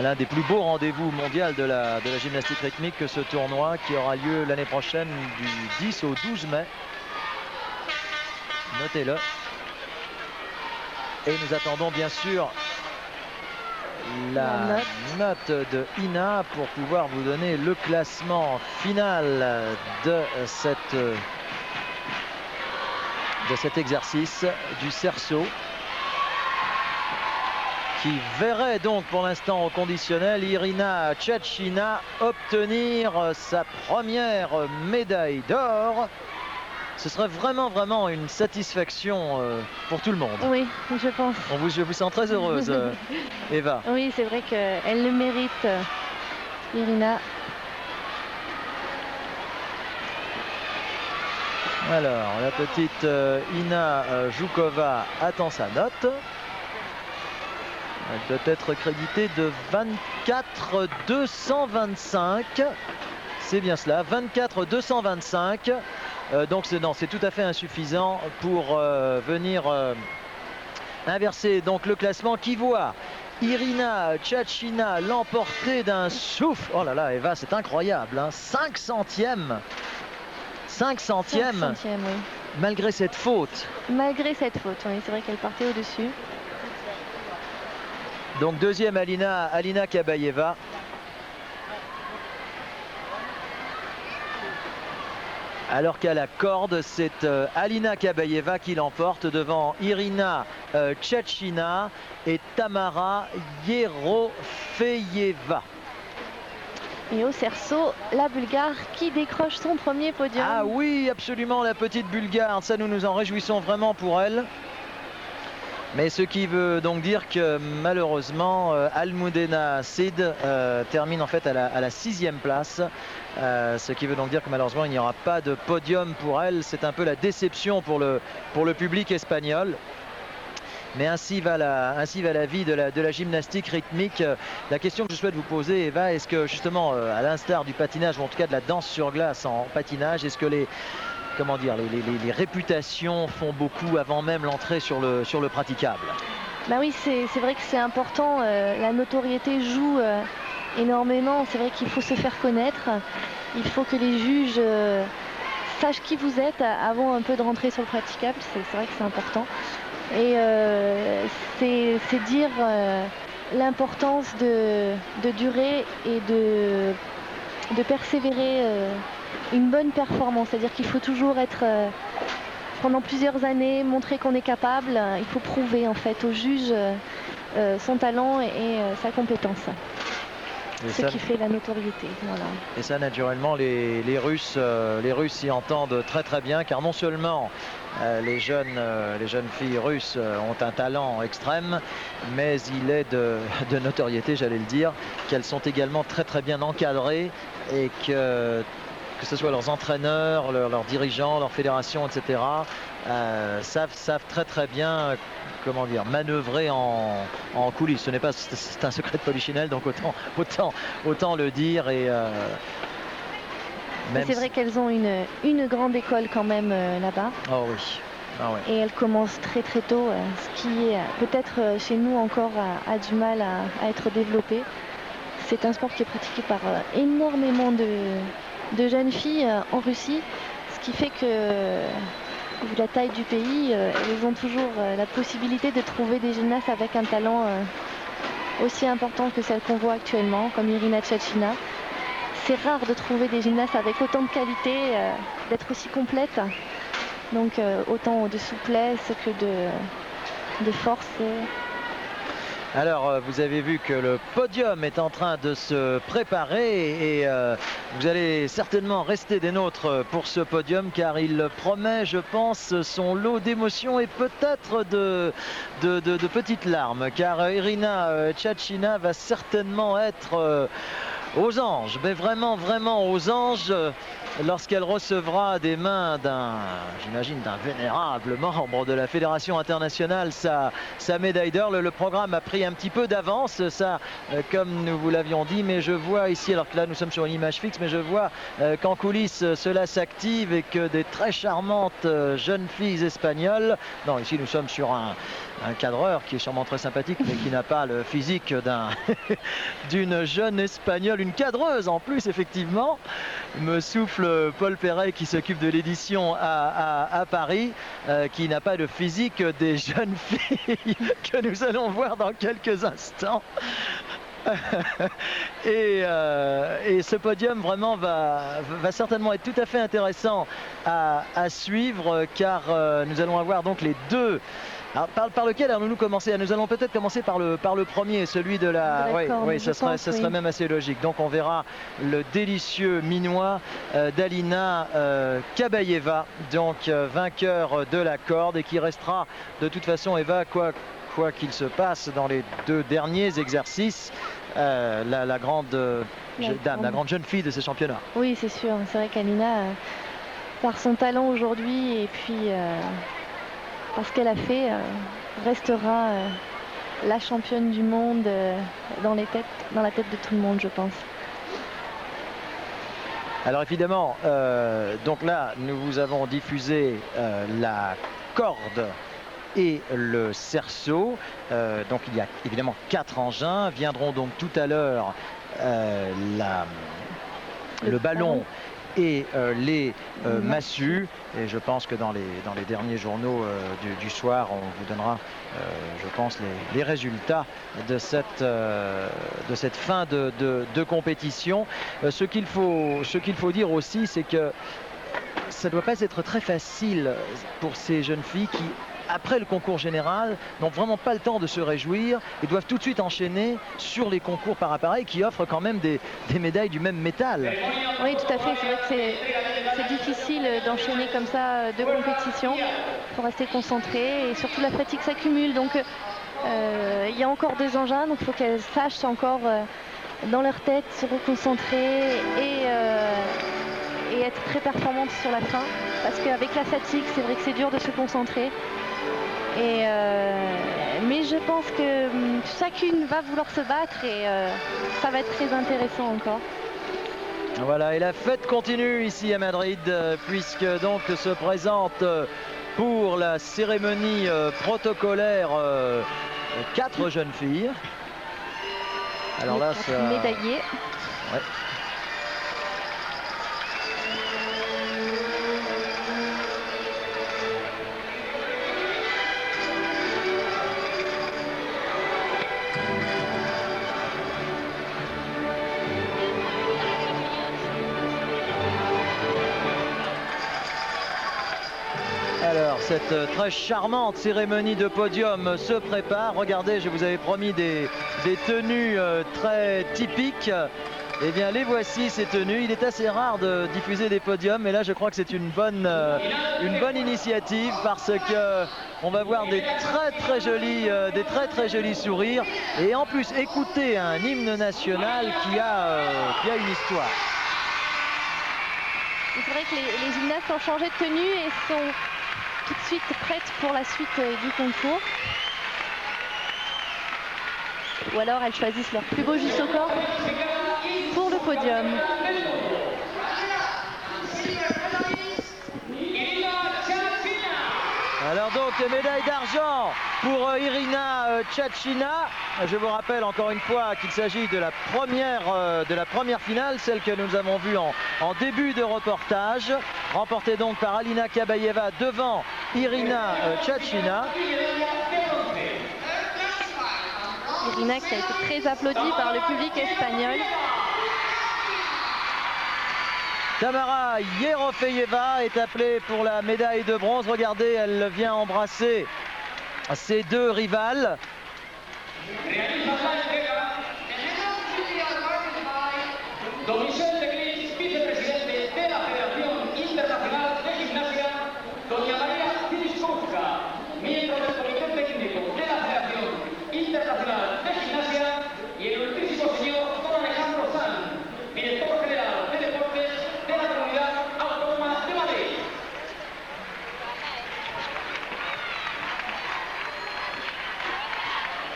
S3: L'un des plus beaux rendez-vous mondiaux de la gymnastique rythmique que ce tournoi qui aura lieu l'année prochaine du 10 au 12 mai. Notez-le. Et nous attendons bien sûr la note de Ina pour pouvoir vous donner le classement final de cet exercice du cerceau, qui verrait donc pour l'instant au conditionnel Irina Tchatchina obtenir sa première médaille d'or. Ce serait vraiment une satisfaction pour tout le monde.
S4: Oui, je pense.
S3: Je vous sens très heureuse, Eva.
S4: Oui, c'est vrai qu'elle le mérite, Irina.
S3: Alors, la petite Ina Joukova attend sa note. Elle doit être créditée de 24 225. C'est bien cela, 24 225. Donc c'est tout à fait insuffisant pour venir inverser donc le classement qui voit Irina Tchatchina l'emporter d'un souffle. Oh là là, Eva, c'est incroyable, hein. 5 centièmes. 5 centièmes,
S4: 5 centièmes, oui.
S3: Malgré cette faute.
S4: Malgré cette faute, oui, c'est vrai qu'elle partait au-dessus.
S3: Donc deuxième Alina Kabayeva. Alors qu'à la corde, c'est Alina Kabayeva qui l'emporte devant Irina Tchatchina et Tamara Yerofeyeva.
S4: Et au cerceau, la Bulgare qui décroche son premier podium.
S3: Ah oui, absolument, la petite Bulgare. Ça, nous en réjouissons vraiment pour elle. Mais ce qui veut donc dire que malheureusement, Almudena Sid termine en fait à la 6e place. Ce qui veut donc dire que malheureusement, il n'y aura pas de podium pour elle. C'est un peu la déception pour le public espagnol. Mais ainsi va la vie de la gymnastique rythmique. La question que je souhaite vous poser, Eva, est-ce que justement, à l'instar du patinage, ou en tout cas de la danse sur glace en patinage, est-ce que les réputations font beaucoup avant même l'entrée sur le praticable?
S4: Bah oui, c'est vrai que c'est important. La notoriété joue énormément. C'est vrai qu'il faut se faire connaître. Il faut que les juges sachent qui vous êtes avant un peu de rentrer sur le praticable. C'est vrai que c'est important. Et c'est dire l'importance de durer et de persévérer une bonne performance. C'est-à-dire qu'il faut toujours être pendant plusieurs années, montrer qu'on est capable. Il faut prouver en fait aux juges son talent et sa compétence. Ce qui fait la notoriété. Voilà.
S3: Et ça, naturellement, les Russes y entendent très très bien, car non seulement les jeunes filles russes ont un talent extrême, mais il est de notoriété, j'allais le dire, qu'elles sont également très très bien encadrées et que ce soit leurs entraîneurs, leurs dirigeants, leurs fédérations, etc., savent très très bien comment dire, manœuvrer en coulisses. C'est un secret de Polichinelle, donc autant le dire. Et
S4: c'est vrai qu'elles ont une grande école quand même là-bas.
S3: Oh oui. Ah ouais.
S4: Et elles commencent très très tôt, ce qui peut-être chez nous encore a du mal à être développé. C'est un sport qui est pratiqué par énormément de jeunes filles en Russie, ce qui fait que, vu la taille du pays, elles ont toujours la possibilité de trouver des gymnastes avec un talent aussi important que celles qu'on voit actuellement, comme Irina Tchachina. C'est rare de trouver des gymnastes avec autant de qualité, d'être aussi complètes, donc autant de souplesse que de force.
S3: Alors, vous avez vu que le podium est en train de se préparer et vous allez certainement rester des nôtres pour ce podium, car il promet, je pense, son lot d'émotions et peut-être de petites larmes, car Irina Tchachina va certainement être aux anges, mais vraiment aux anges, lorsqu'elle recevra des mains j'imagine d'un vénérable membre de la Fédération internationale sa médaille d'or. Le programme a pris un petit peu d'avance, ça, comme nous vous l'avions dit, mais je vois ici, alors que là nous sommes sur une image fixe, mais je vois qu'en coulisses cela s'active et que des très charmantes jeunes filles espagnoles, non, ici nous sommes sur un cadreur qui est sûrement très sympathique, mais qui n'a pas le physique d'une jeune espagnole, une cadreuse en plus, effectivement, me souffle Paul Perret, qui s'occupe de l'édition à Paris, qui n'a pas le physique des jeunes filles que nous allons voir dans quelques instants. Et ce podium vraiment va certainement être tout à fait intéressant à suivre, car nous allons avoir donc les deux. Alors, par lequel allons-nous commencer? Nous allons peut-être commencer par le premier, celui de la... Oui, ça serait même assez logique. Donc on verra le délicieux minois d'Alina Kabaeva, donc vainqueur de la corde, et qui restera de toute façon, Eva, quoi qu'il se passe dans les deux derniers exercices, la grande dame, la grande jeune fille de ces championnats.
S4: Oui, c'est sûr. C'est vrai qu'Alina, par son talent aujourd'hui et puis par ce qu'elle a fait, restera la championne du monde dans la tête de tout le monde, je pense.
S3: Alors évidemment, donc là, nous vous avons diffusé la corde et le cerceau. Donc il y a évidemment 4 engins. Viendront donc tout à l'heure le ballon et les massues. Et je pense que dans les derniers journaux du soir, on vous donnera, je pense, les résultats de cette fin de compétition. Ce qu'il faut dire aussi, c'est que ça ne doit pas être très facile pour ces jeunes filles qui, après le concours général, n'ont vraiment pas le temps de se réjouir et doivent tout de suite enchaîner sur les concours par appareil qui offrent quand même des médailles du même métal.
S4: Oui, tout à fait. C'est vrai que c'est difficile d'enchaîner comme ça deux compétitions. Il faut rester concentré et surtout la fatigue s'accumule. Donc il y a encore des engins, donc il faut qu'elles sachent encore dans leur tête se reconcentrer et être très performantes sur la fin. Parce qu'avec la fatigue, c'est vrai que c'est dur de se concentrer. Mais je pense que chacune va vouloir se battre et ça va être très intéressant encore.
S3: Voilà, et la fête continue ici à Madrid, puisque donc se présente pour la cérémonie protocolaire 4 jeunes filles. Alors là, ça...
S4: médaillés.
S3: Ouais. Alors, cette très charmante cérémonie de podium se prépare. Regardez, je vous avais promis des tenues très typiques. Eh bien, les voici, ces tenues. Il est assez rare de diffuser des podiums, mais là, je crois que c'est une bonne initiative parce que on va voir des très jolis sourires. Et en plus, écouter un hymne national qui a une histoire.
S4: C'est vrai que les gymnastes ont changé de tenue et sont tout de suite prêtes pour la suite du concours. Ou alors elles choisissent leur plus beau juste au corps pour le podium.
S3: Alors donc médaille d'argent pour Irina Tchachina. Je vous rappelle encore une fois qu'il s'agit de la première finale, celle que nous avons vue en début de reportage, remportée donc par Alina Kabaeva devant Irina Tchachina.
S4: Irina qui a été très applaudie par le public espagnol.
S3: Tamara Yerofeyeva est appelée pour la médaille de bronze. Regardez, elle vient embrasser ses deux rivales.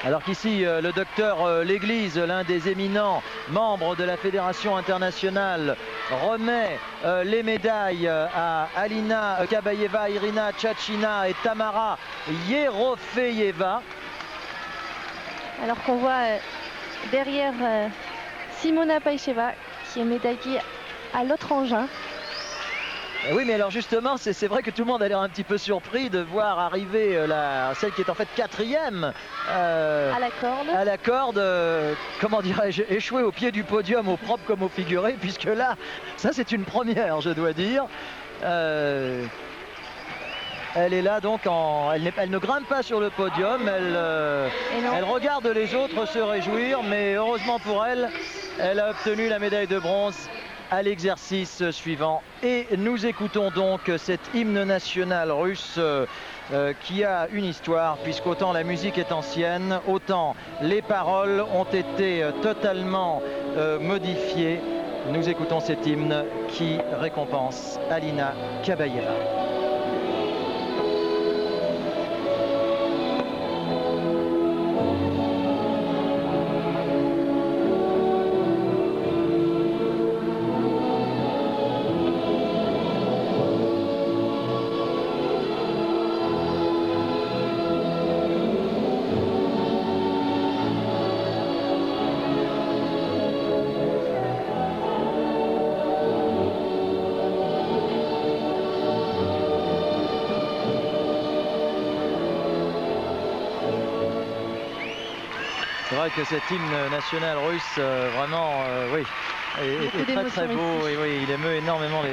S3: Alors qu'ici, le docteur L'Église, l'un des éminents membres de la Fédération internationale, remet les médailles à Alina Kabaeva, Irina Tchachina et Tamara Yerofeyeva.
S4: Alors qu'on voit derrière Simona Paisheva qui est médaillée à l'autre engin.
S3: Oui, mais alors justement, c'est vrai que tout le monde a l'air un petit peu surpris de voir arriver celle qui est en fait quatrième
S4: à
S3: la corde, comment dirais-je, échouée au pied du podium, au propre comme au figuré, puisque là, ça c'est une première, je dois dire. Elle est là donc, elle ne grimpe pas sur le podium, elle regarde les autres se réjouir, mais heureusement pour elle, elle a obtenu la médaille de bronze à l'exercice suivant. Et nous écoutons donc cet hymne national russe qui a une histoire, puisqu'autant la musique est ancienne, autant les paroles ont été totalement modifiées. Nous écoutons cet hymne qui récompense Alina Kabaeva. C'est vrai que cet hymne national russe, vraiment, oui, est très beau. Et oui, il émeut énormément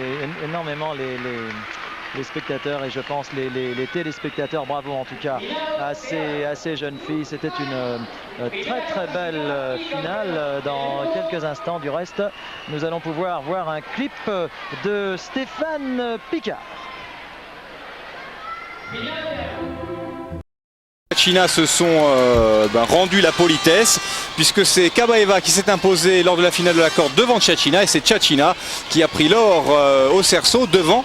S3: les spectateurs et je pense les téléspectateurs. Bravo en tout cas à ces jeunes filles. C'était une très belle finale. Dans quelques instants, du reste, nous allons pouvoir voir un clip de Stéphane Picard.
S2: China se sont rendu la politesse puisque c'est Kabaeva qui s'est imposé lors de la finale de la corde devant Tchachina et c'est Tchachina qui a pris l'or au cerceau devant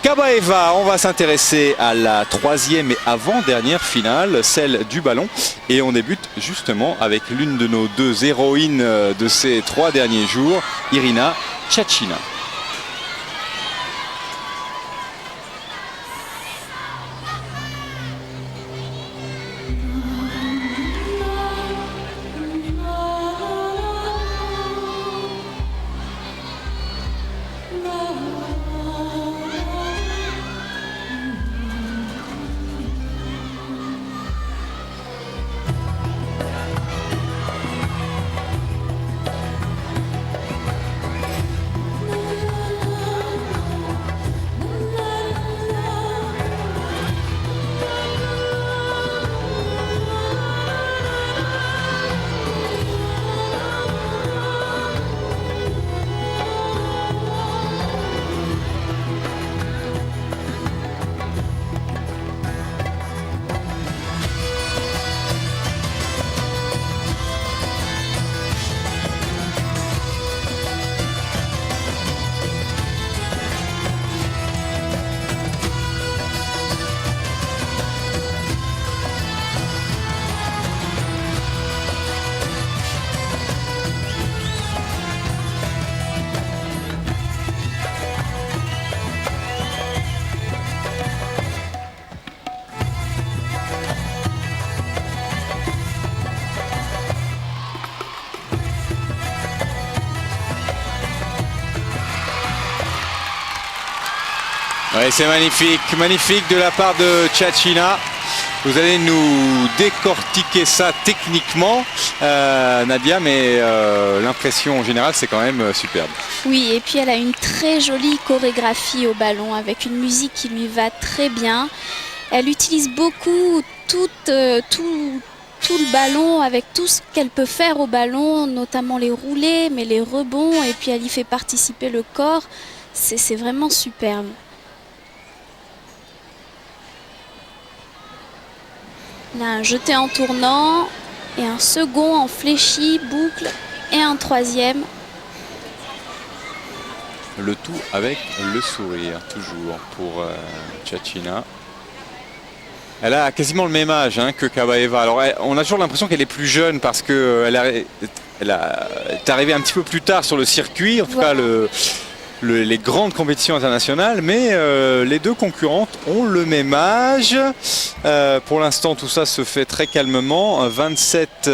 S2: Kabaeva. On va s'intéresser à la troisième et avant-dernière finale, celle du ballon, et on débute justement avec l'une de nos deux héroïnes de ces 3 derniers jours, Irina Tchachina. Ouais, c'est magnifique, magnifique de la part de Tchatchina. Vous allez nous décortiquer ça techniquement, Nadia, mais l'impression en général, c'est quand même superbe.
S1: Oui, et puis elle a une très jolie chorégraphie au ballon avec une musique qui lui va très bien. Elle utilise beaucoup tout le ballon avec tout ce qu'elle peut faire au ballon, notamment les roulés, mais les rebonds, et puis elle y fait participer le corps. C'est vraiment superbe. Là, un jeté en tournant et un second en fléchi, boucle et un troisième.
S2: Le tout avec le sourire, toujours pour Tchatchina. Elle a quasiment le même âge que Kabaeva. Alors, on a toujours l'impression qu'elle est plus jeune parce qu'elle est arrivée un petit peu plus tard sur le circuit, en tout cas les grandes compétitions internationales, mais les deux concurrentes ont le même âge. Pour l'instant, tout ça se fait très calmement. 27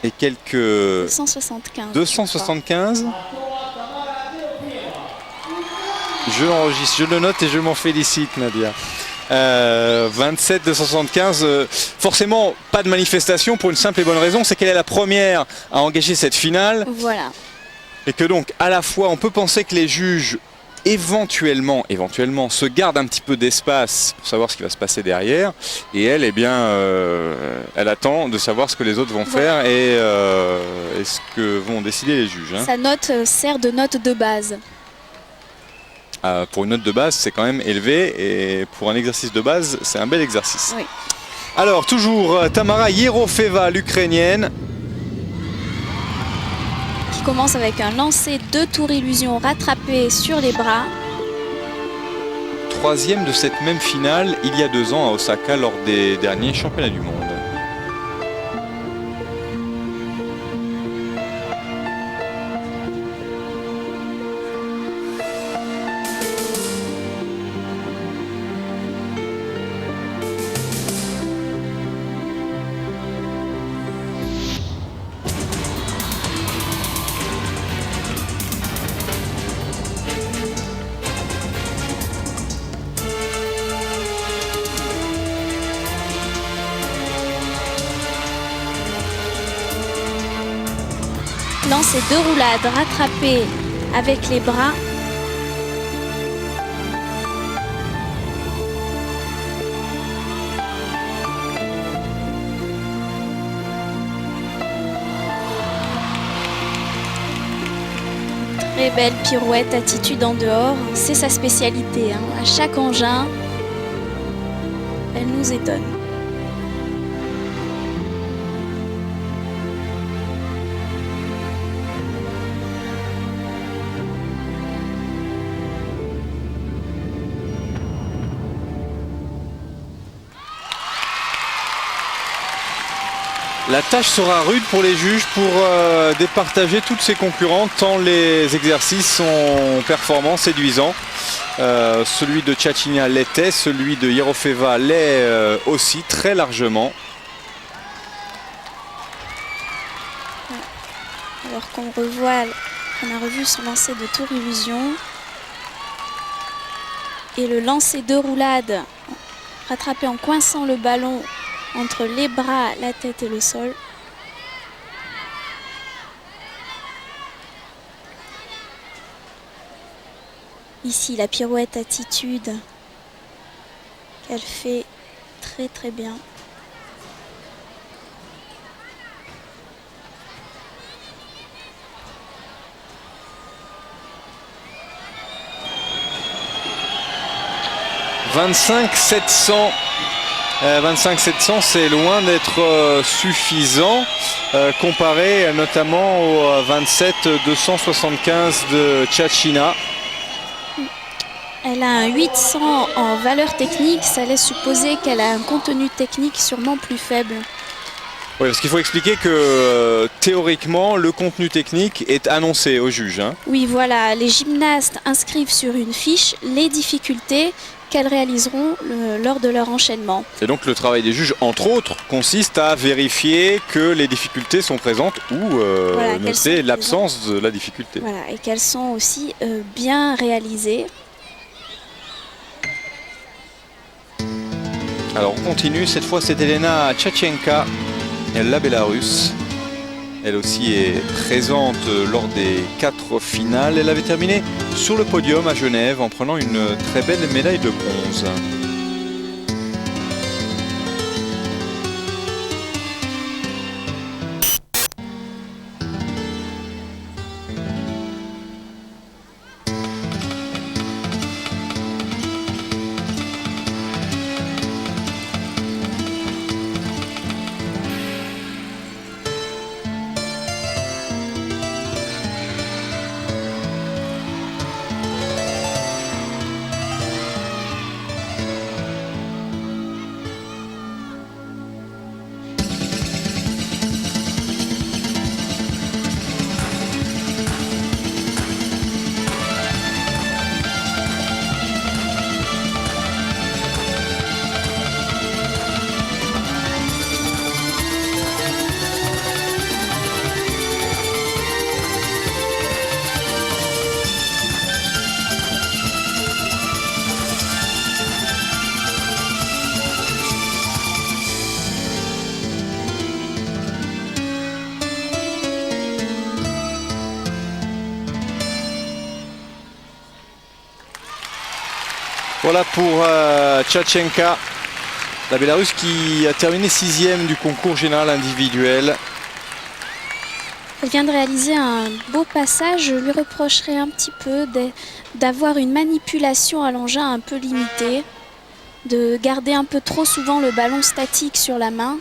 S2: et quelques...
S1: 275.
S2: 275. Je l'enregistre, je le note et je m'en félicite, Nadia. 27 275, forcément pas de manifestation pour une simple et bonne raison, c'est qu'elle est la première à engager cette finale.
S1: Voilà.
S2: Et que donc à la fois on peut penser que les juges éventuellement se gardent un petit peu d'espace pour savoir ce qui va se passer derrière, et elle, eh bien elle attend de savoir ce que les autres vont faire et ce que vont décider les juges.
S1: Sa note sert de note de base.
S2: Pour une note de base, c'est quand même élevé, et pour un exercice de base, c'est un bel exercice.
S1: Oui.
S2: Alors, toujours Tamara Yerofeva, l'Ukrainienne.
S1: Qui commence avec un lancer de tour illusion rattrapé sur les bras.
S2: Troisième de cette même finale, il y a 2 ans à Osaka, lors des derniers championnats du monde.
S1: Lancer de roulade rattrapé avec les bras. Très belle pirouette, attitude en dehors, c'est sa spécialité. À chaque engin, elle nous étonne.
S2: La tâche sera rude pour les juges pour départager toutes ses concurrentes, tant les exercices sont performants, séduisants. Celui de Tchatchina l'était, celui de Yerofeva l'est aussi très largement.
S1: Alors qu'on revoit, on a revu son lancer de tour illusion et le lancer de roulade rattrapé en coinçant le ballon entre les bras, la tête et le sol. Ici, la pirouette attitude qu'elle fait très très bien. «
S2: 25 700, c'est loin d'être suffisant, comparé notamment au 27 275 de Tchatchina.
S1: Elle a un 800 en valeur technique, ça laisse supposer qu'elle a un contenu technique sûrement plus faible.
S2: Oui, parce qu'il faut expliquer que théoriquement, le contenu technique est annoncé au juge.
S1: Oui, voilà, les gymnastes inscrivent sur une fiche les difficultés qu'elles réaliseront lors de leur enchaînement.
S2: Et donc le travail des juges, entre autres, consiste à vérifier que les difficultés sont présentes ou
S1: Voilà,
S2: noter l'absence de la difficulté.
S1: Voilà, et qu'elles sont aussi bien réalisées.
S2: Alors on continue, cette fois c'est Elena Tchatchenka, la Bélarusse. Elle aussi est présente lors des 4 finales. Elle avait terminé sur le podium à Genève en prenant une très belle médaille de bronze. Voilà pour Tchatchenka, la Bélarusse qui a terminé 6e du concours général individuel.
S1: Elle vient de réaliser un beau passage. Je lui reprocherais un petit peu d'avoir une manipulation à l'engin un peu limitée, de garder un peu trop souvent le ballon statique sur la main.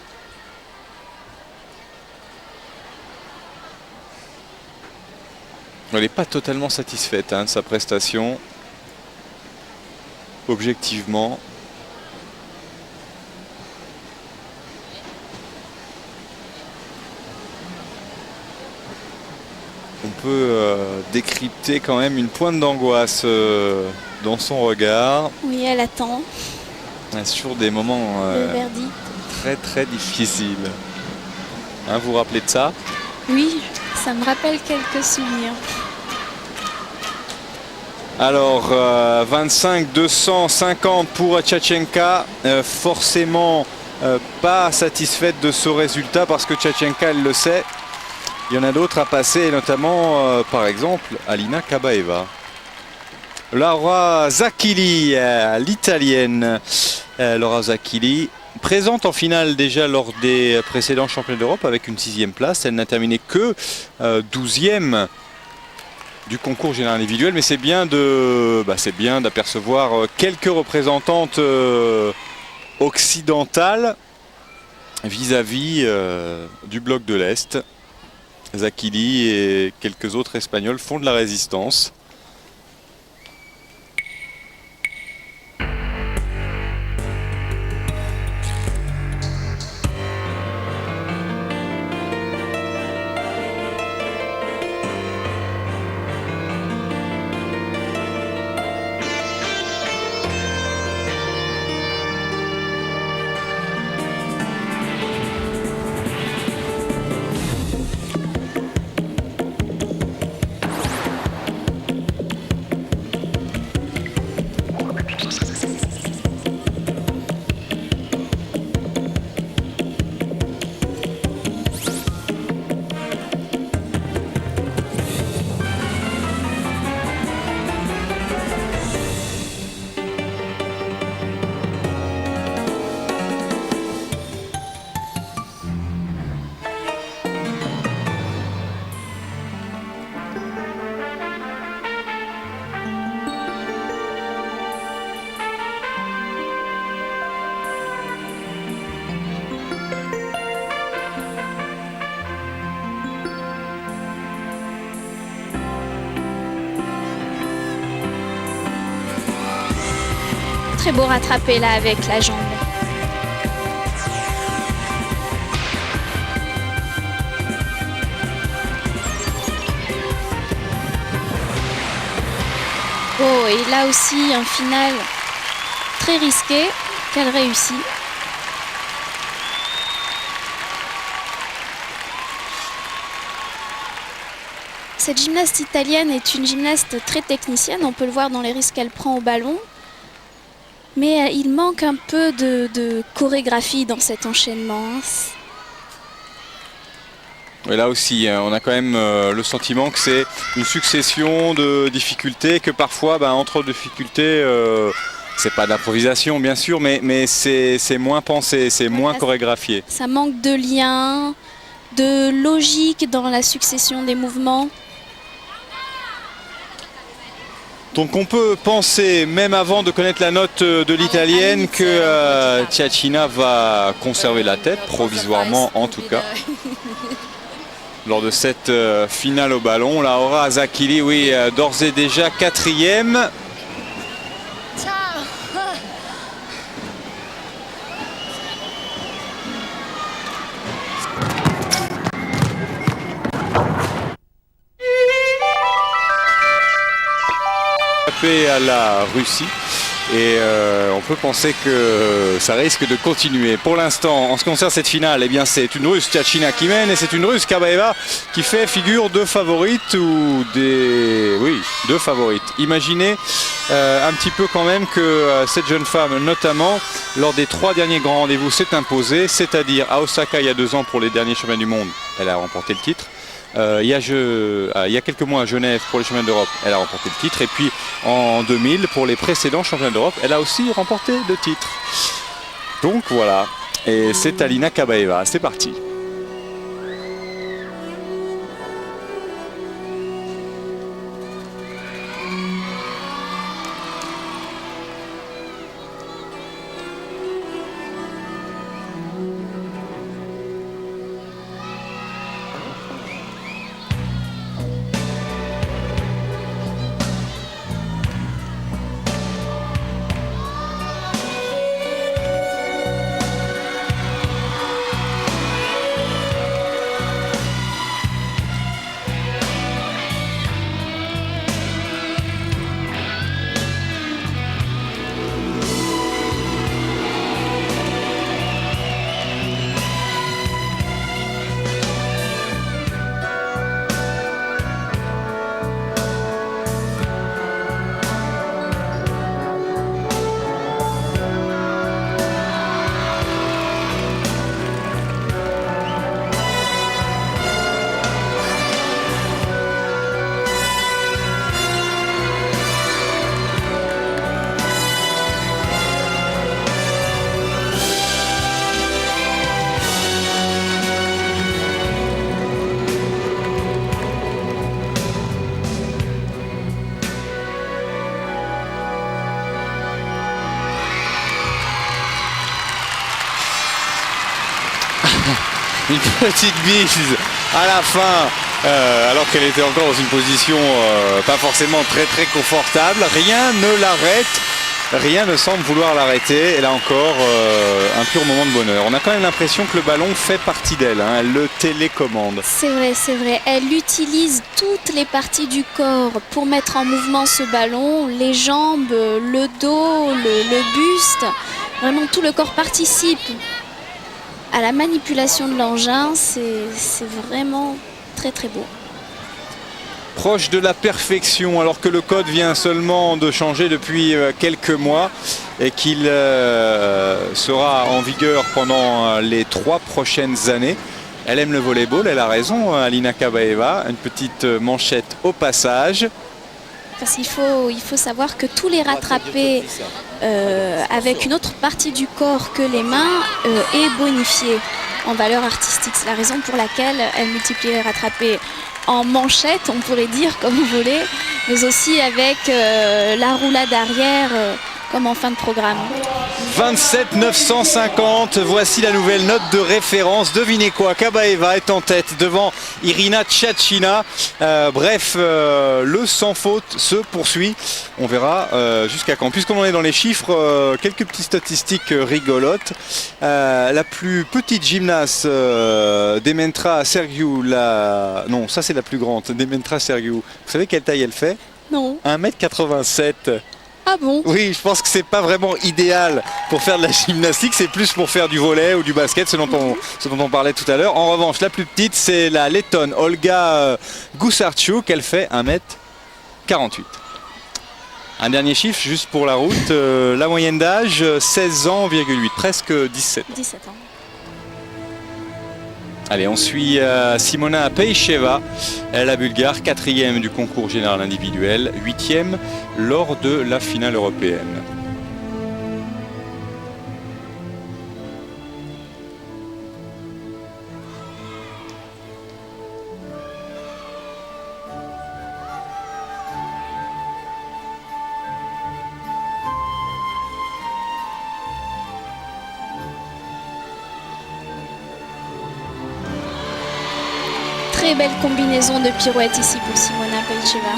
S2: Elle n'est pas totalement satisfaite de sa prestation. Objectivement. On peut décrypter quand même une pointe d'angoisse dans son regard.
S1: Oui, elle attend
S2: sur des moments
S1: le verdict.
S2: très très difficiles. Vous vous rappelez de ça?
S1: Oui, ça me rappelle quelques souvenirs.
S2: Alors 25-250 pour Tchatchenka, forcément pas satisfaite de ce résultat parce que Tchatchenka elle le sait, il y en a d'autres à passer, notamment par exemple Alina Kabaeva. Laura Zacchelli, l'italienne, Laura Zacchelli, présente en finale déjà lors des précédents championnats d'Europe avec une 6e place, elle n'a terminé que 12e du concours général individuel, mais c'est bien d'apercevoir quelques représentantes occidentales vis-à-vis du bloc de l'Est. Zacchelli et quelques autres Espagnols font de la résistance.
S1: Très beau rattrapé là avec la jambe. Oh, et là aussi un final très risqué qu'elle réussit. Cette gymnaste italienne est une gymnaste très technicienne, on peut le voir dans les risques qu'elle prend au ballon. Mais il manque un peu de chorégraphie dans cet enchaînement.
S2: Et là aussi, on a quand même le sentiment que c'est une succession de difficultés, que parfois, entre difficultés, c'est pas d'improvisation bien sûr, mais c'est moins pensé, c'est moins chorégraphié.
S1: Ça manque de lien, de logique dans la succession des mouvements.
S2: Donc on peut penser, même avant de connaître la note de l'italienne, que Ciaccina va conserver la tête, provisoirement en tout cas. Lors de cette finale au ballon, Laura Zacchelli, oui, d'ores et déjà 4e. À la Russie et on peut penser que ça risque de continuer. Pour l'instant, en ce qui concerne cette finale, eh bien c'est une Russe, Ciaccina, qui mène, et c'est une Russe, Kabaeva, qui fait figure de favorite ou des... Oui, de favorite. Imaginez un petit peu quand même que cette jeune femme, notamment lors des 3 derniers grands rendez-vous, s'est imposée, c'est-à-dire à Osaka il y a 2 ans pour les derniers championnats du monde, elle a remporté le titre. Il y a quelques mois à Genève pour les championnats d'Europe, elle a remporté le titre. Et puis en 2000 pour les précédents championnats d'Europe, elle a aussi remporté le titre. Donc voilà, et c'est Alina Kabaeva, c'est parti. Une petite bise à la fin, alors qu'elle était encore dans une position pas forcément très confortable. Rien ne l'arrête, rien ne semble vouloir l'arrêter. Et là encore, un pur moment de bonheur. On a quand même l'impression que le ballon fait partie d'elle, hein. Elle le télécommande.
S1: C'est vrai. Elle utilise toutes les parties du corps pour mettre en mouvement ce ballon. Les jambes, le dos, le buste. Vraiment tout le corps participe à la manipulation de l'engin. C'est vraiment très beau.
S2: Proche de la perfection, alors que le code vient seulement de changer depuis quelques mois et qu'il sera en vigueur pendant les 3 prochaines années. Elle aime le volleyball, elle a raison, Alina Kabaeva, une petite manchette au passage.
S1: Parce qu'il faut savoir que tous les rattrapés avec une autre partie du corps que les mains est bonifié en valeur artistique. C'est la raison pour laquelle elle multiplie les rattrapés en manchette, on pourrait dire, comme vous voulez, mais aussi avec la roulade arrière comme en fin de programme.
S2: 27 950, voici la nouvelle note de référence. Devinez quoi, Kabaeva est en tête devant Irina Ciaccina. Bref, le sans faute se poursuit. On verra jusqu'à quand. Puisqu'on en est dans les chiffres, quelques petites statistiques rigolotes. La plus petite gymnaste, Demetra Sergiu, non, ça c'est la plus grande, Demetra Sergiu. Vous savez quelle taille elle fait?
S1: Non.
S2: 1,87 m.
S1: Ah pas bon.
S2: Oui, je pense que c'est pas vraiment idéal pour faire de la gymnastique, c'est plus pour faire du volley ou du basket, ce dont on parlait tout à l'heure. En revanche, la plus petite, c'est la lettonne Olga Gusarchuk, elle fait 1m48. Un dernier chiffre, juste pour la route, la moyenne d'âge, 16 ans,8, presque 17 ans.
S1: 17 ans.
S2: Allez, on suit Simona Peicheva, la Bulgare, 4e du concours général individuel, 8e lors de la finale européenne.
S1: Très belle combinaison de pirouettes ici pour Simona Peicheva.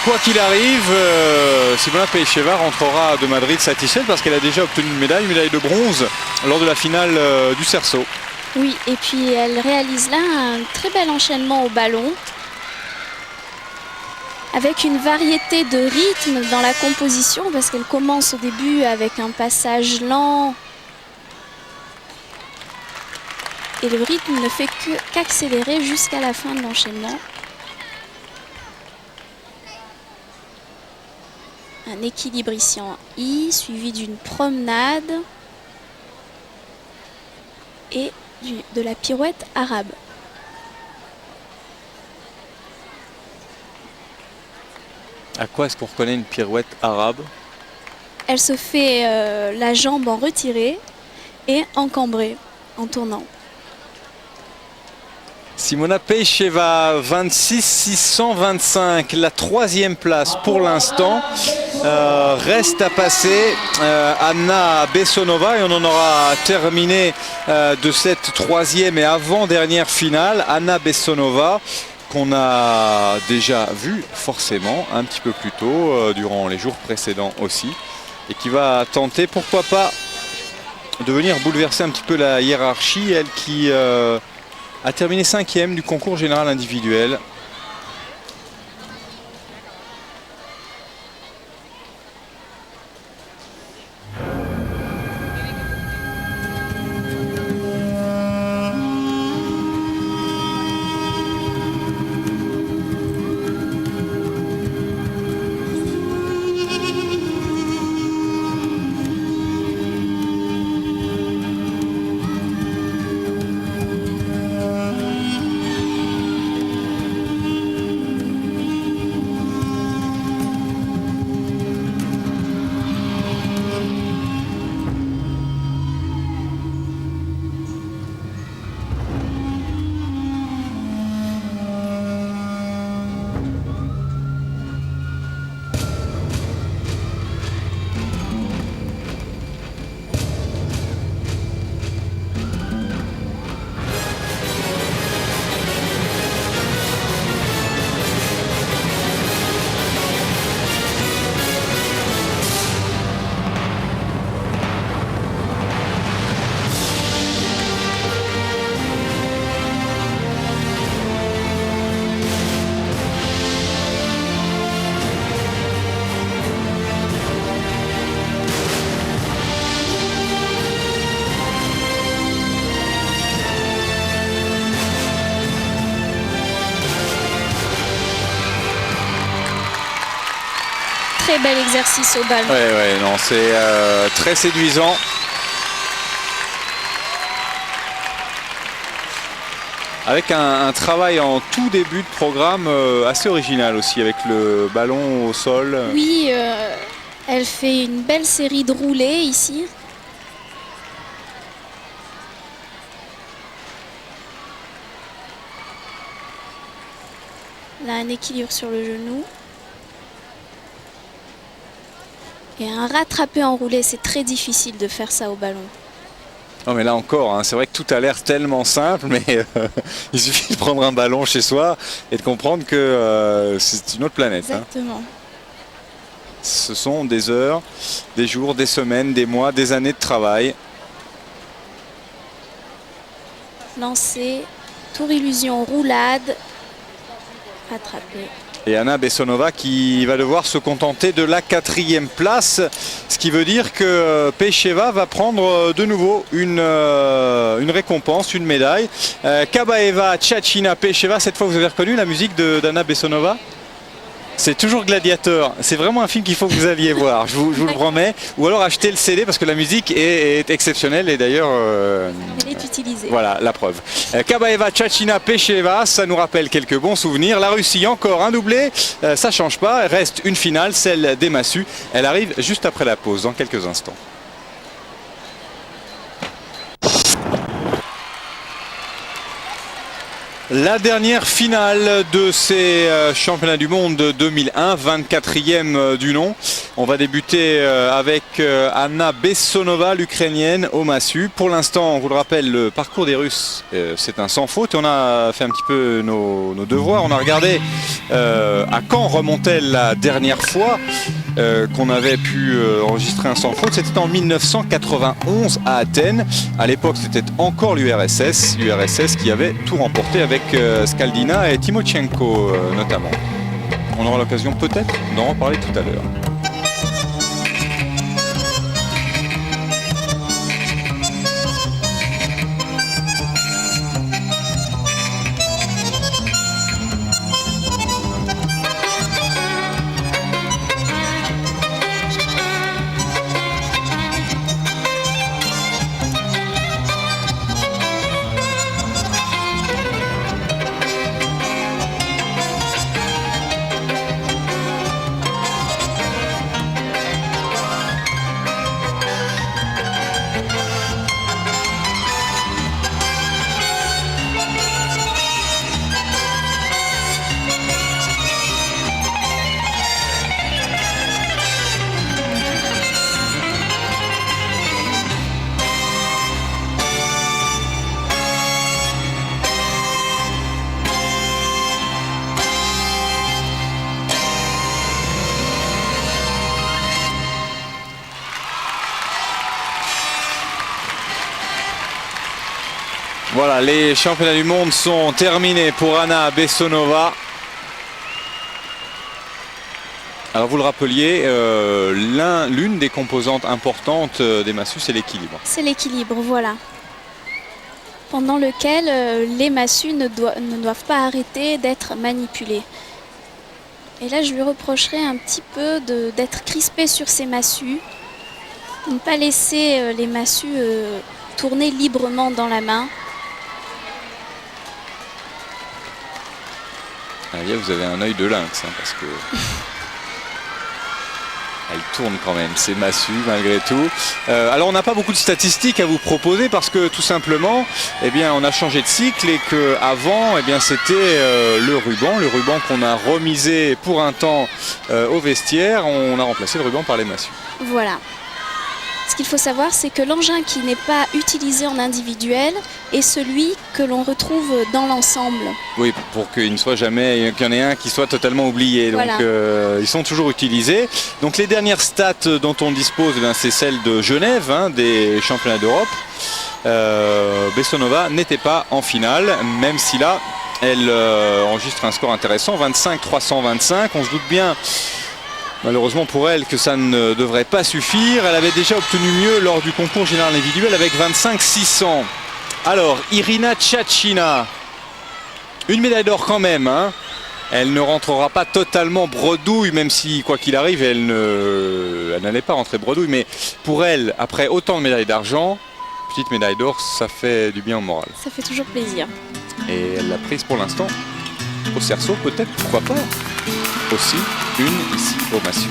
S2: Quoi qu'il arrive, Simona Peicheva rentrera de Madrid satisfaite parce qu'elle a déjà obtenu une médaille de bronze lors de la finale du cerceau.
S1: Oui, et puis elle réalise là un très bel enchaînement au ballon avec une variété de rythmes dans la composition parce qu'elle commence au début avec un passage lent et le rythme ne fait qu'accélérer jusqu'à la fin de l'enchaînement. Un équilibre ici en I, suivi d'une promenade et de la pirouette arabe.
S2: À quoi est-ce qu'on reconnaît une pirouette arabe?
S1: Elle se fait la jambe en retirée et en cambrée, en tournant.
S2: Simona Peicheva, 26,625, la 3e place pour l'instant. Reste à passer Anna Bessonova et on en aura terminé de cette 3e et avant-dernière finale. Anna Bessonova qu'on a déjà vue forcément un petit peu plus tôt durant les jours précédents aussi et qui va tenter pourquoi pas de venir bouleverser un petit peu la hiérarchie, elle qui a terminé 5e du concours général individuel.
S1: Très bel exercice au ballon.
S2: Ouais, non, c'est très séduisant. avec un travail en tout début de programme assez original aussi, avec le ballon au sol.
S1: Oui, elle fait une belle série de roulés ici. Là, un équilibre sur le genou. Et un rattrapé enroulé, c'est très difficile de faire ça au ballon.
S2: Non mais là encore, hein, c'est vrai que tout a l'air tellement simple, mais il suffit de prendre un ballon chez soi et de comprendre que c'est une autre planète.
S1: Exactement.
S2: Hein. Ce sont des heures, des jours, des semaines, des mois, des années de travail.
S1: Lancer, tour illusion, roulade, rattrapé.
S2: Et Anna Bessonova qui va devoir se contenter de la 4e place, ce qui veut dire que Peisheva va prendre de nouveau une récompense, une médaille. Kabaeva, Tchatchina, Peisheva, cette fois vous avez reconnu la musique d'Anna Bessonova? C'est toujours Gladiateur, c'est vraiment un film qu'il faut que vous alliez voir, je vous le promets, ou alors acheter le CD parce que la musique est exceptionnelle et d'ailleurs
S1: elle est utilisée.
S2: Voilà la preuve. Kabaeva, Tchatchina, Peisheva, ça nous rappelle quelques bons souvenirs. La Russie encore un doublé, ça change pas, reste une finale, celle des massues. Elle arrive juste après la pause dans quelques instants. La dernière finale de ces championnats du monde 2001, 24e du nom. On va débuter avec Anna Bessonova, l'Ukrainienne, au massue. Pour l'instant, on vous le rappelle, le parcours des Russes, c'est un sans faute. On a fait un petit peu nos devoirs. On a regardé à quand remontait la dernière fois qu'on avait pu enregistrer un sans faute. C'était en 1991 à Athènes. À l'époque, c'était encore l'URSS qui avait tout remporté avec Skaldina et Timochenko notamment. On aura l'occasion peut-être d'en reparler tout à l'heure. Voilà, les championnats du monde sont terminés pour Anna Bessonova. Alors vous le rappeliez, l'une des composantes importantes des massues, c'est l'équilibre.
S1: C'est l'équilibre, voilà. Pendant lequel les massues ne doivent pas arrêter d'être manipulées. Et là, je lui reprocherais un petit peu d'être crispée sur ses massues, de ne pas laisser les massues tourner librement dans la main.
S2: Là, vous avez un œil de lynx, hein, parce que elle tourne quand même, c'est massues malgré tout. Alors on n'a pas beaucoup de statistiques à vous proposer parce que tout simplement, eh bien, on a changé de cycle et qu'avant, eh bien, c'était le ruban qu'on a remisé pour un temps au vestiaire. On a remplacé le ruban par les massues.
S1: Voilà. Ce qu'il faut savoir, c'est que l'engin qui n'est pas utilisé en individuel est celui que l'on retrouve dans l'ensemble.
S2: Oui, pour qu'il ne soit jamais, qu'il y en ait un qui soit totalement oublié.
S1: Voilà.
S2: Donc ils sont toujours utilisés. Donc les dernières stats dont on dispose, c'est celles de Genève, hein, des championnats d'Europe. Bessonova n'était pas en finale, même si là, elle enregistre un score intéressant, 25-325. On se doute bien, malheureusement pour elle, que ça ne devrait pas suffire. Elle avait déjà obtenu mieux lors du concours général individuel avec 25-600. Alors, Irina Tchatchina, une médaille d'or quand même, hein. Elle ne rentrera pas totalement bredouille, même si, quoi qu'il arrive, elle n'allait pas rentrer bredouille. Mais pour elle, après autant de médailles d'argent, petite médaille d'or, ça fait du bien au moral.
S1: Ça fait toujours plaisir.
S2: Et elle l'a prise pour l'instant au cerceau, peut-être, pourquoi pas. Aussi une ici au massue.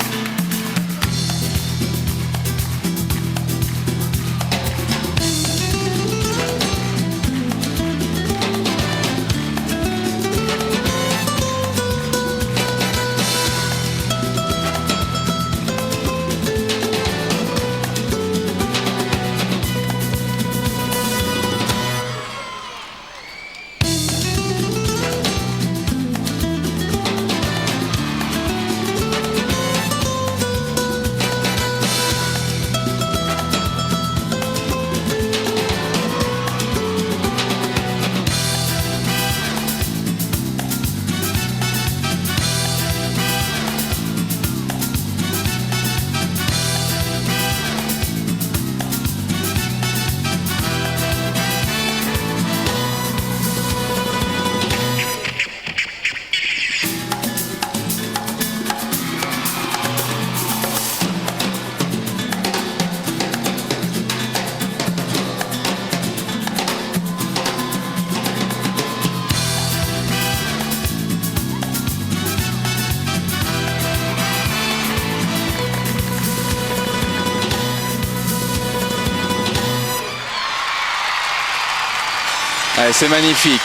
S2: Ouais, c'est magnifique,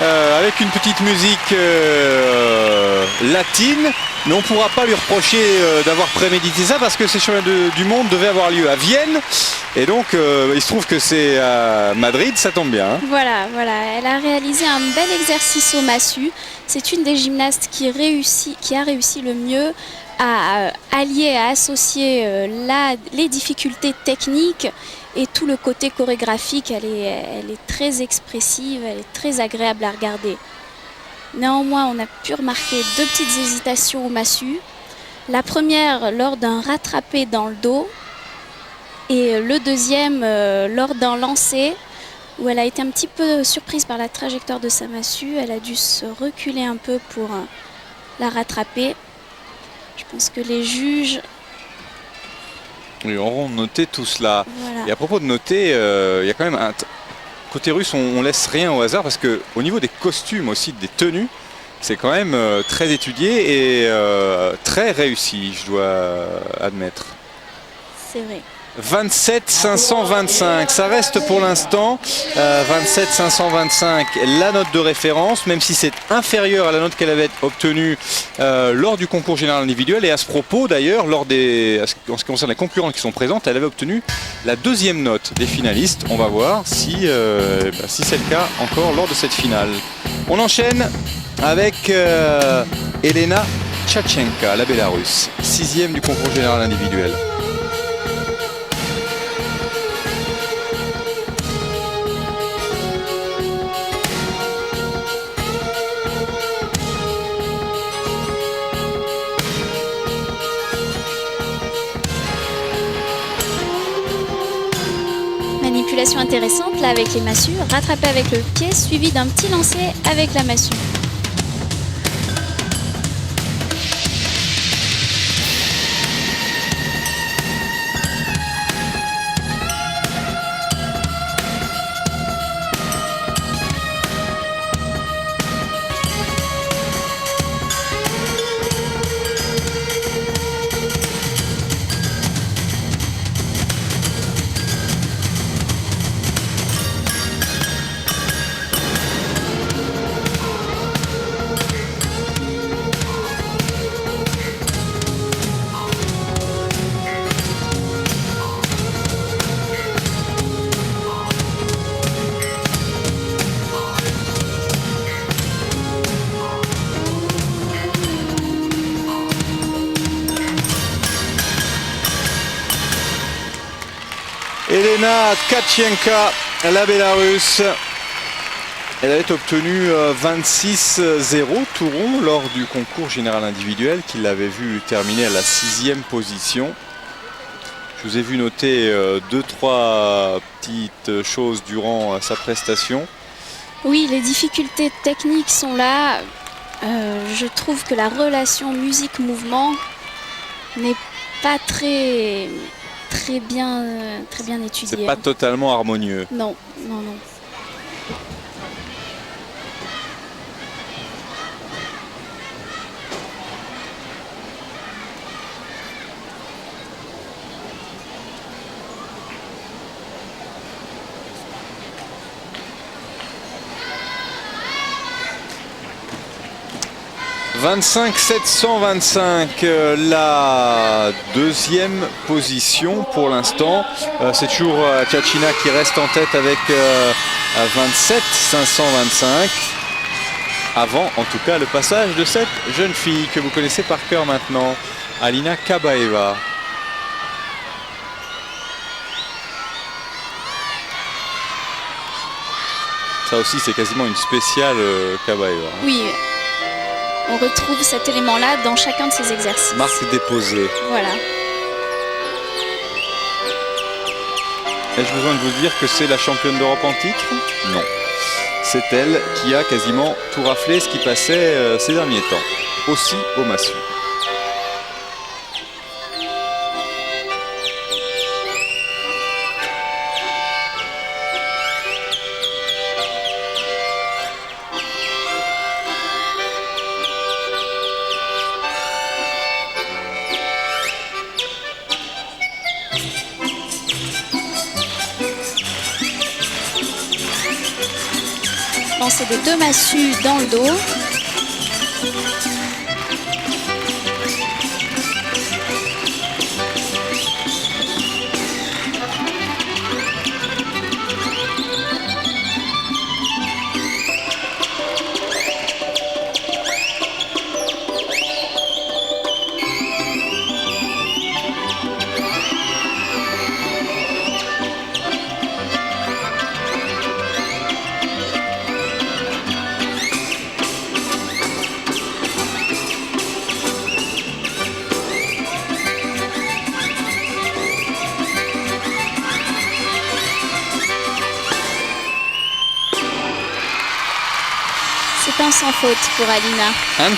S2: avec une petite musique latine, mais on ne pourra pas lui reprocher d'avoir prémédité ça parce que ces championnats du monde devaient avoir lieu à Vienne, et donc il se trouve que c'est à Madrid, ça tombe bien. Hein.
S1: Voilà, elle a réalisé un bel exercice au massue. C'est une des gymnastes qui a réussi le mieux à allier, à associer les difficultés techniques et tout le côté chorégraphique. Elle est très expressive, elle est très agréable à regarder. Néanmoins, on a pu remarquer deux petites hésitations au massue. La première lors d'un rattrapé dans le dos et le deuxième lors d'un lancer où elle a été un petit peu surprise par la trajectoire de sa massue. Elle a dû se reculer un peu pour la rattraper. Je pense que les juges...
S2: Oui, auront noté tout cela.
S1: Voilà.
S2: Et à propos de noter, il y a quand même un... Côté russe, on laisse rien au hasard parce qu'au niveau des costumes aussi, des tenues, c'est quand même très étudié et très réussi, je dois admettre.
S1: C'est vrai.
S2: 27 525, ça reste pour l'instant 27 525 la note de référence, même si c'est inférieur à la note qu'elle avait obtenue lors du concours général individuel. Et à ce propos d'ailleurs, en ce qui concerne les concurrentes qui sont présentes, elle avait obtenu la deuxième note des finalistes. On va voir si c'est le cas encore lors de cette finale. On enchaîne avec Elena Tchatchenka, la Bélarusse, 6e du concours général individuel.
S1: Manipulation intéressante là avec les massues, rattrapée avec le pied suivi d'un petit lancer avec la massue.
S2: Elena Tchatchenka, la Bélarusse. Elle avait obtenu 26-0 tout rond lors du concours général individuel qui l'avait vu terminer à la 6e position. Je vous ai vu noter 2-3 petites choses durant sa prestation.
S1: Oui, les difficultés techniques sont là. Je trouve que la relation musique-mouvement n'est pas très très bien étudié.
S2: C'est pas totalement harmonieux.
S1: Non, non, non.
S2: « 25 725 », la deuxième position pour l'instant. C'est toujours Ciacchina qui reste en tête avec 27 525. Avant, en tout cas, le passage de cette jeune fille que vous connaissez par cœur maintenant, Alina Kabaeva. Ça aussi, c'est quasiment une spéciale Kabaeva.
S1: Oui. On retrouve cet élément-là dans chacun de ces exercices.
S2: Marque déposée.
S1: Voilà.
S2: Ai-je besoin de vous dire que c'est la championne d'Europe en titre? Non. C'est elle qui a quasiment tout raflé ce qui passait ces derniers temps. Aussi au massue.
S1: Lancer des 2 massues dans le dos. C'est un sans faute pour Alina.
S2: Un de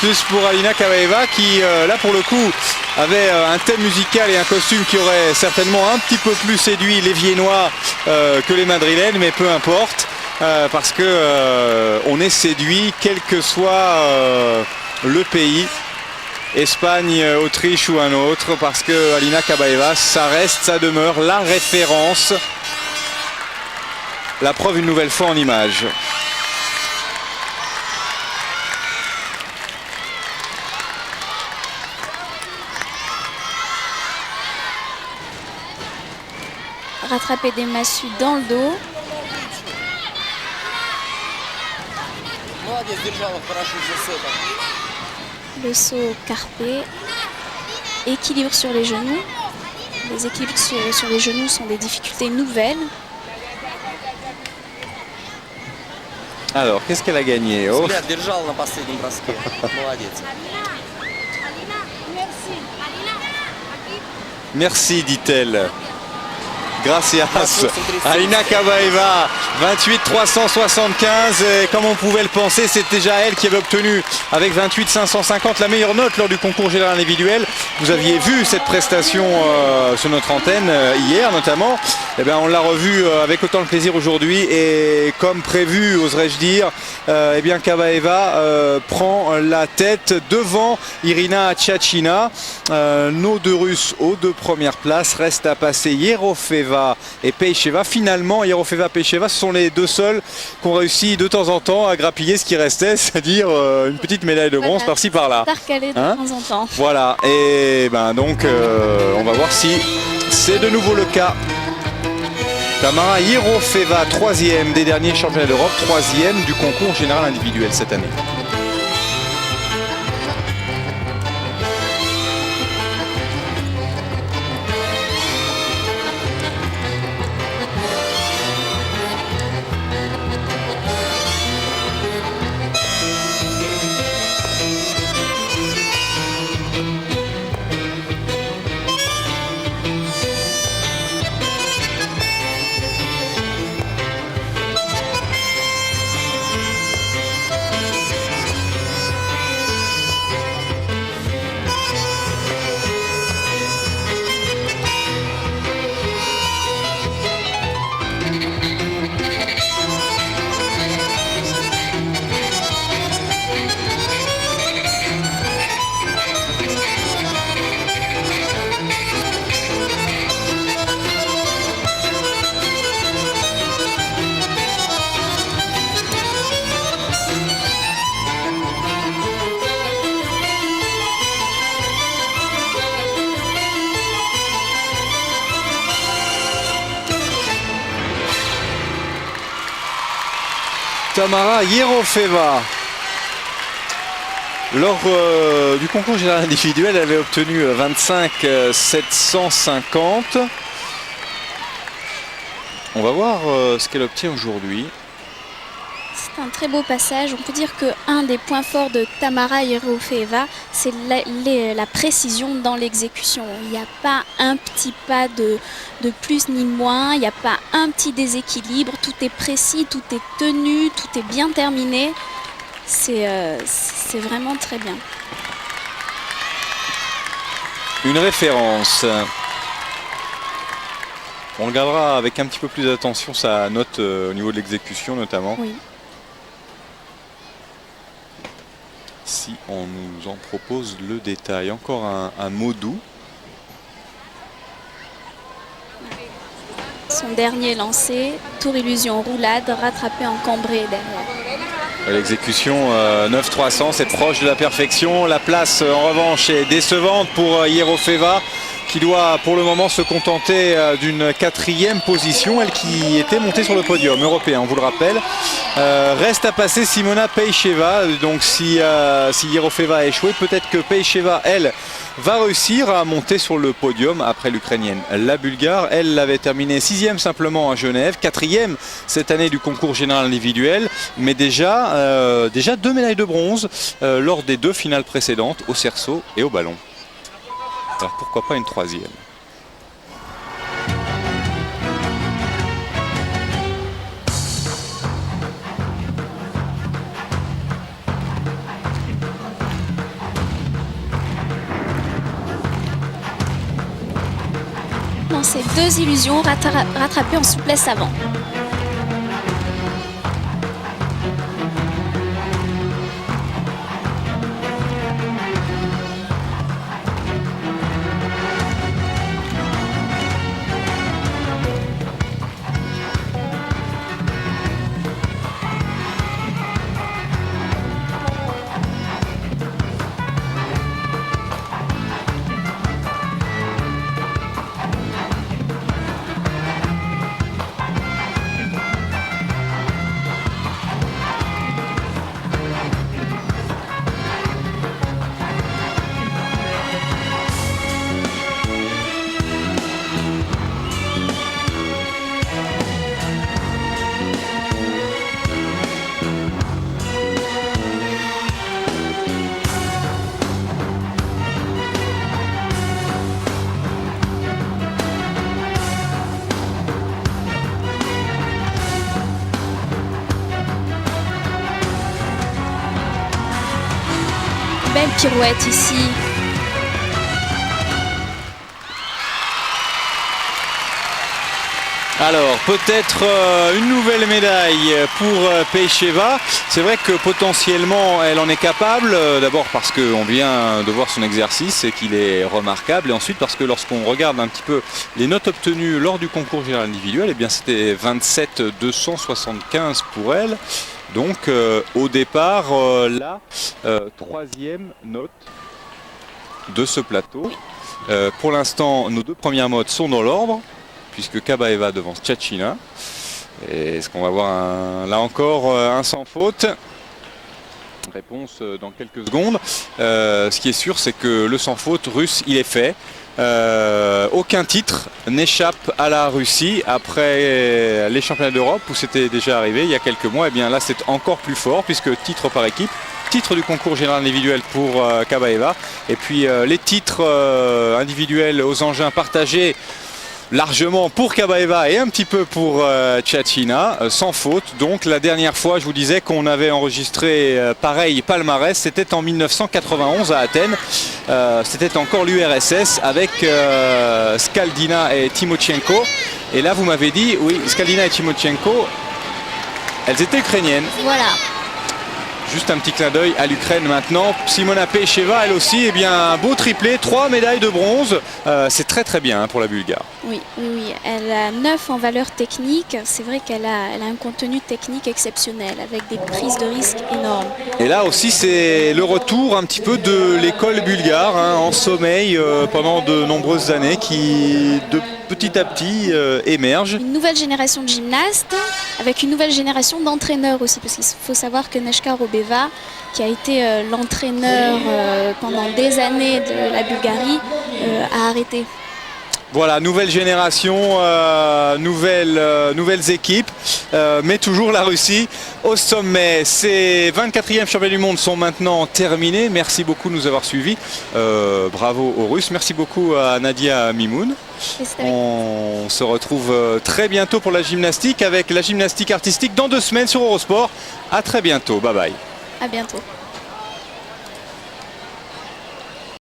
S2: plus pour Alina Kabaeva qui, là pour le coup, avait un thème musical et un costume qui aurait certainement un petit peu plus séduit les Viennois que les Madrilènes, mais peu importe, parce que on est séduit quel que soit le pays, Espagne, Autriche ou un autre, parce que Alina Kabaeva, ça reste, ça demeure la référence, la preuve une nouvelle fois en images.
S1: Rattraper des massues dans le dos. Le saut carpé. Équilibre sur les genoux. Les équilibres sur les genoux sont des difficultés nouvelles.
S2: Alors, qu'est-ce qu'elle a gagné? Oh. Merci, dit-elle. Gracias. Alina Kabaeva, 28 375. Et comme on pouvait le penser, c'est déjà elle qui avait obtenu avec 28 550 la meilleure note lors du concours général individuel. Vous aviez vu cette prestation sur notre antenne hier notamment. Eh bien, on l'a revue avec autant de plaisir aujourd'hui. Et comme prévu, oserais-je dire, eh bien Kabaeva prend la tête devant Irina Ciacchina. Nos deux Russes aux 2 premières places. Reste à passer Yerofeva et Peicheva. Finalement, Yerofeva et Peicheva, ce sont les 2 seuls qui ont réussi de temps en temps à grappiller ce qui restait, c'est-à-dire une petite médaille de bronze par-ci par-là.
S1: Tarcalé de temps en temps.
S2: Voilà, et ben donc on va voir si c'est de nouveau le cas. Tamara Yerofeva, 3e des derniers championnats d'Europe, 3e du concours général individuel cette année. Tamara Yerofeva. Lors du concours général individuel, elle avait obtenu 25 750. On va voir ce qu'elle obtient aujourd'hui.
S1: C'est un très beau passage. On peut dire qu'un des points forts de Tamara Yerofeva, c'est la précision dans l'exécution. Il n'y a pas un petit pas de plus ni de moins, il n'y a pas un petit déséquilibre. Tout est précis, tout est tenu, tout est bien terminé. C'est vraiment très bien.
S2: Une référence. On regardera avec un petit peu plus d'attention sa note au niveau de l'exécution notamment.
S1: Oui.
S2: Si on nous en propose le détail. Encore un mot doux.
S1: Son dernier lancé, tour illusion roulade, rattrapé en cambré derrière.
S2: L'exécution 9-300, c'est proche de la perfection. La place en revanche est décevante pour Yerofeva, qui doit pour le moment se contenter d'une 4e position, elle qui était montée sur le podium européen, on vous le rappelle. Reste à passer Simona Peicheva, donc si Yerofeva a échoué, peut-être que Peicheva, elle, va réussir à monter sur le podium après l'Ukrainienne. La Bulgare, elle avait terminé 6e simplement à Genève, 4e cette année du concours général individuel, mais déjà 2 médailles de bronze lors des 2 finales précédentes, au cerceau et au ballon. Alors pourquoi pas une 3e?
S1: Dans ces 2 illusions, rattrapées en souplesse avant. Belle pirouette ici.
S2: Alors peut-être une nouvelle médaille pour Peicheva. C'est vrai que potentiellement elle en est capable, d'abord parce qu'on vient de voir son exercice et qu'il est remarquable, et ensuite parce que lorsqu'on regarde un petit peu les notes obtenues lors du concours général individuel, eh bien c'était 27 275 pour elle. Donc au départ, la 3e note de ce plateau. Pour l'instant, nos 2 premières modes sont dans l'ordre, puisque Kabaeva devance Tchatchina. Est-ce qu'on va voir là encore un sans faute? Réponse dans quelques secondes. Ce qui est sûr, c'est que le sans faute russe, il est fait. Aucun titre n'échappe à la Russie après les championnats d'Europe où c'était déjà arrivé il y a quelques mois. Et bien là c'est encore plus fort, puisque titre par équipe, titre du concours général individuel pour Kabaeva, et puis les titres individuels aux engins partagés largement pour Kabaeva et un petit peu pour Tchatchina, sans faute. Donc la dernière fois, je vous disais qu'on avait enregistré pareil palmarès, c'était en 1991 à Athènes. C'était encore l'URSS avec Skaldina et Timochenko. Et là, vous m'avez dit, oui, Skaldina et Timochenko, elles étaient ukrainiennes.
S1: Voilà.
S2: Juste un petit clin d'œil à l'Ukraine maintenant. Simona Peicheva, elle aussi, eh bien, un beau triplé, 3 médailles de bronze. C'est très très bien pour la Bulgare.
S1: Oui, oui, oui. Elle a 9 en valeur technique. C'est vrai qu'elle a un contenu technique exceptionnel avec des prises de risque énormes.
S2: Et là aussi, c'est le retour un petit peu de l'école bulgare hein, en sommeil pendant de nombreuses années qui, de petit à petit, émerge.
S1: Une nouvelle génération de gymnastes avec une nouvelle génération d'entraîneurs aussi. Parce qu'il faut savoir que Nežka Robeva, qui a été l'entraîneur pendant des années de la Bulgarie, a arrêté.
S2: Voilà, nouvelle génération, nouvelles équipes, mais toujours la Russie au sommet. Ces 24e championnats du monde sont maintenant terminés. Merci beaucoup de nous avoir suivis. Bravo aux Russes. Merci beaucoup à Nadia Mimoun. On se retrouve très bientôt pour la gymnastique avec la gymnastique artistique dans 2 semaines sur Eurosport. À très bientôt. Bye bye.
S1: À bientôt.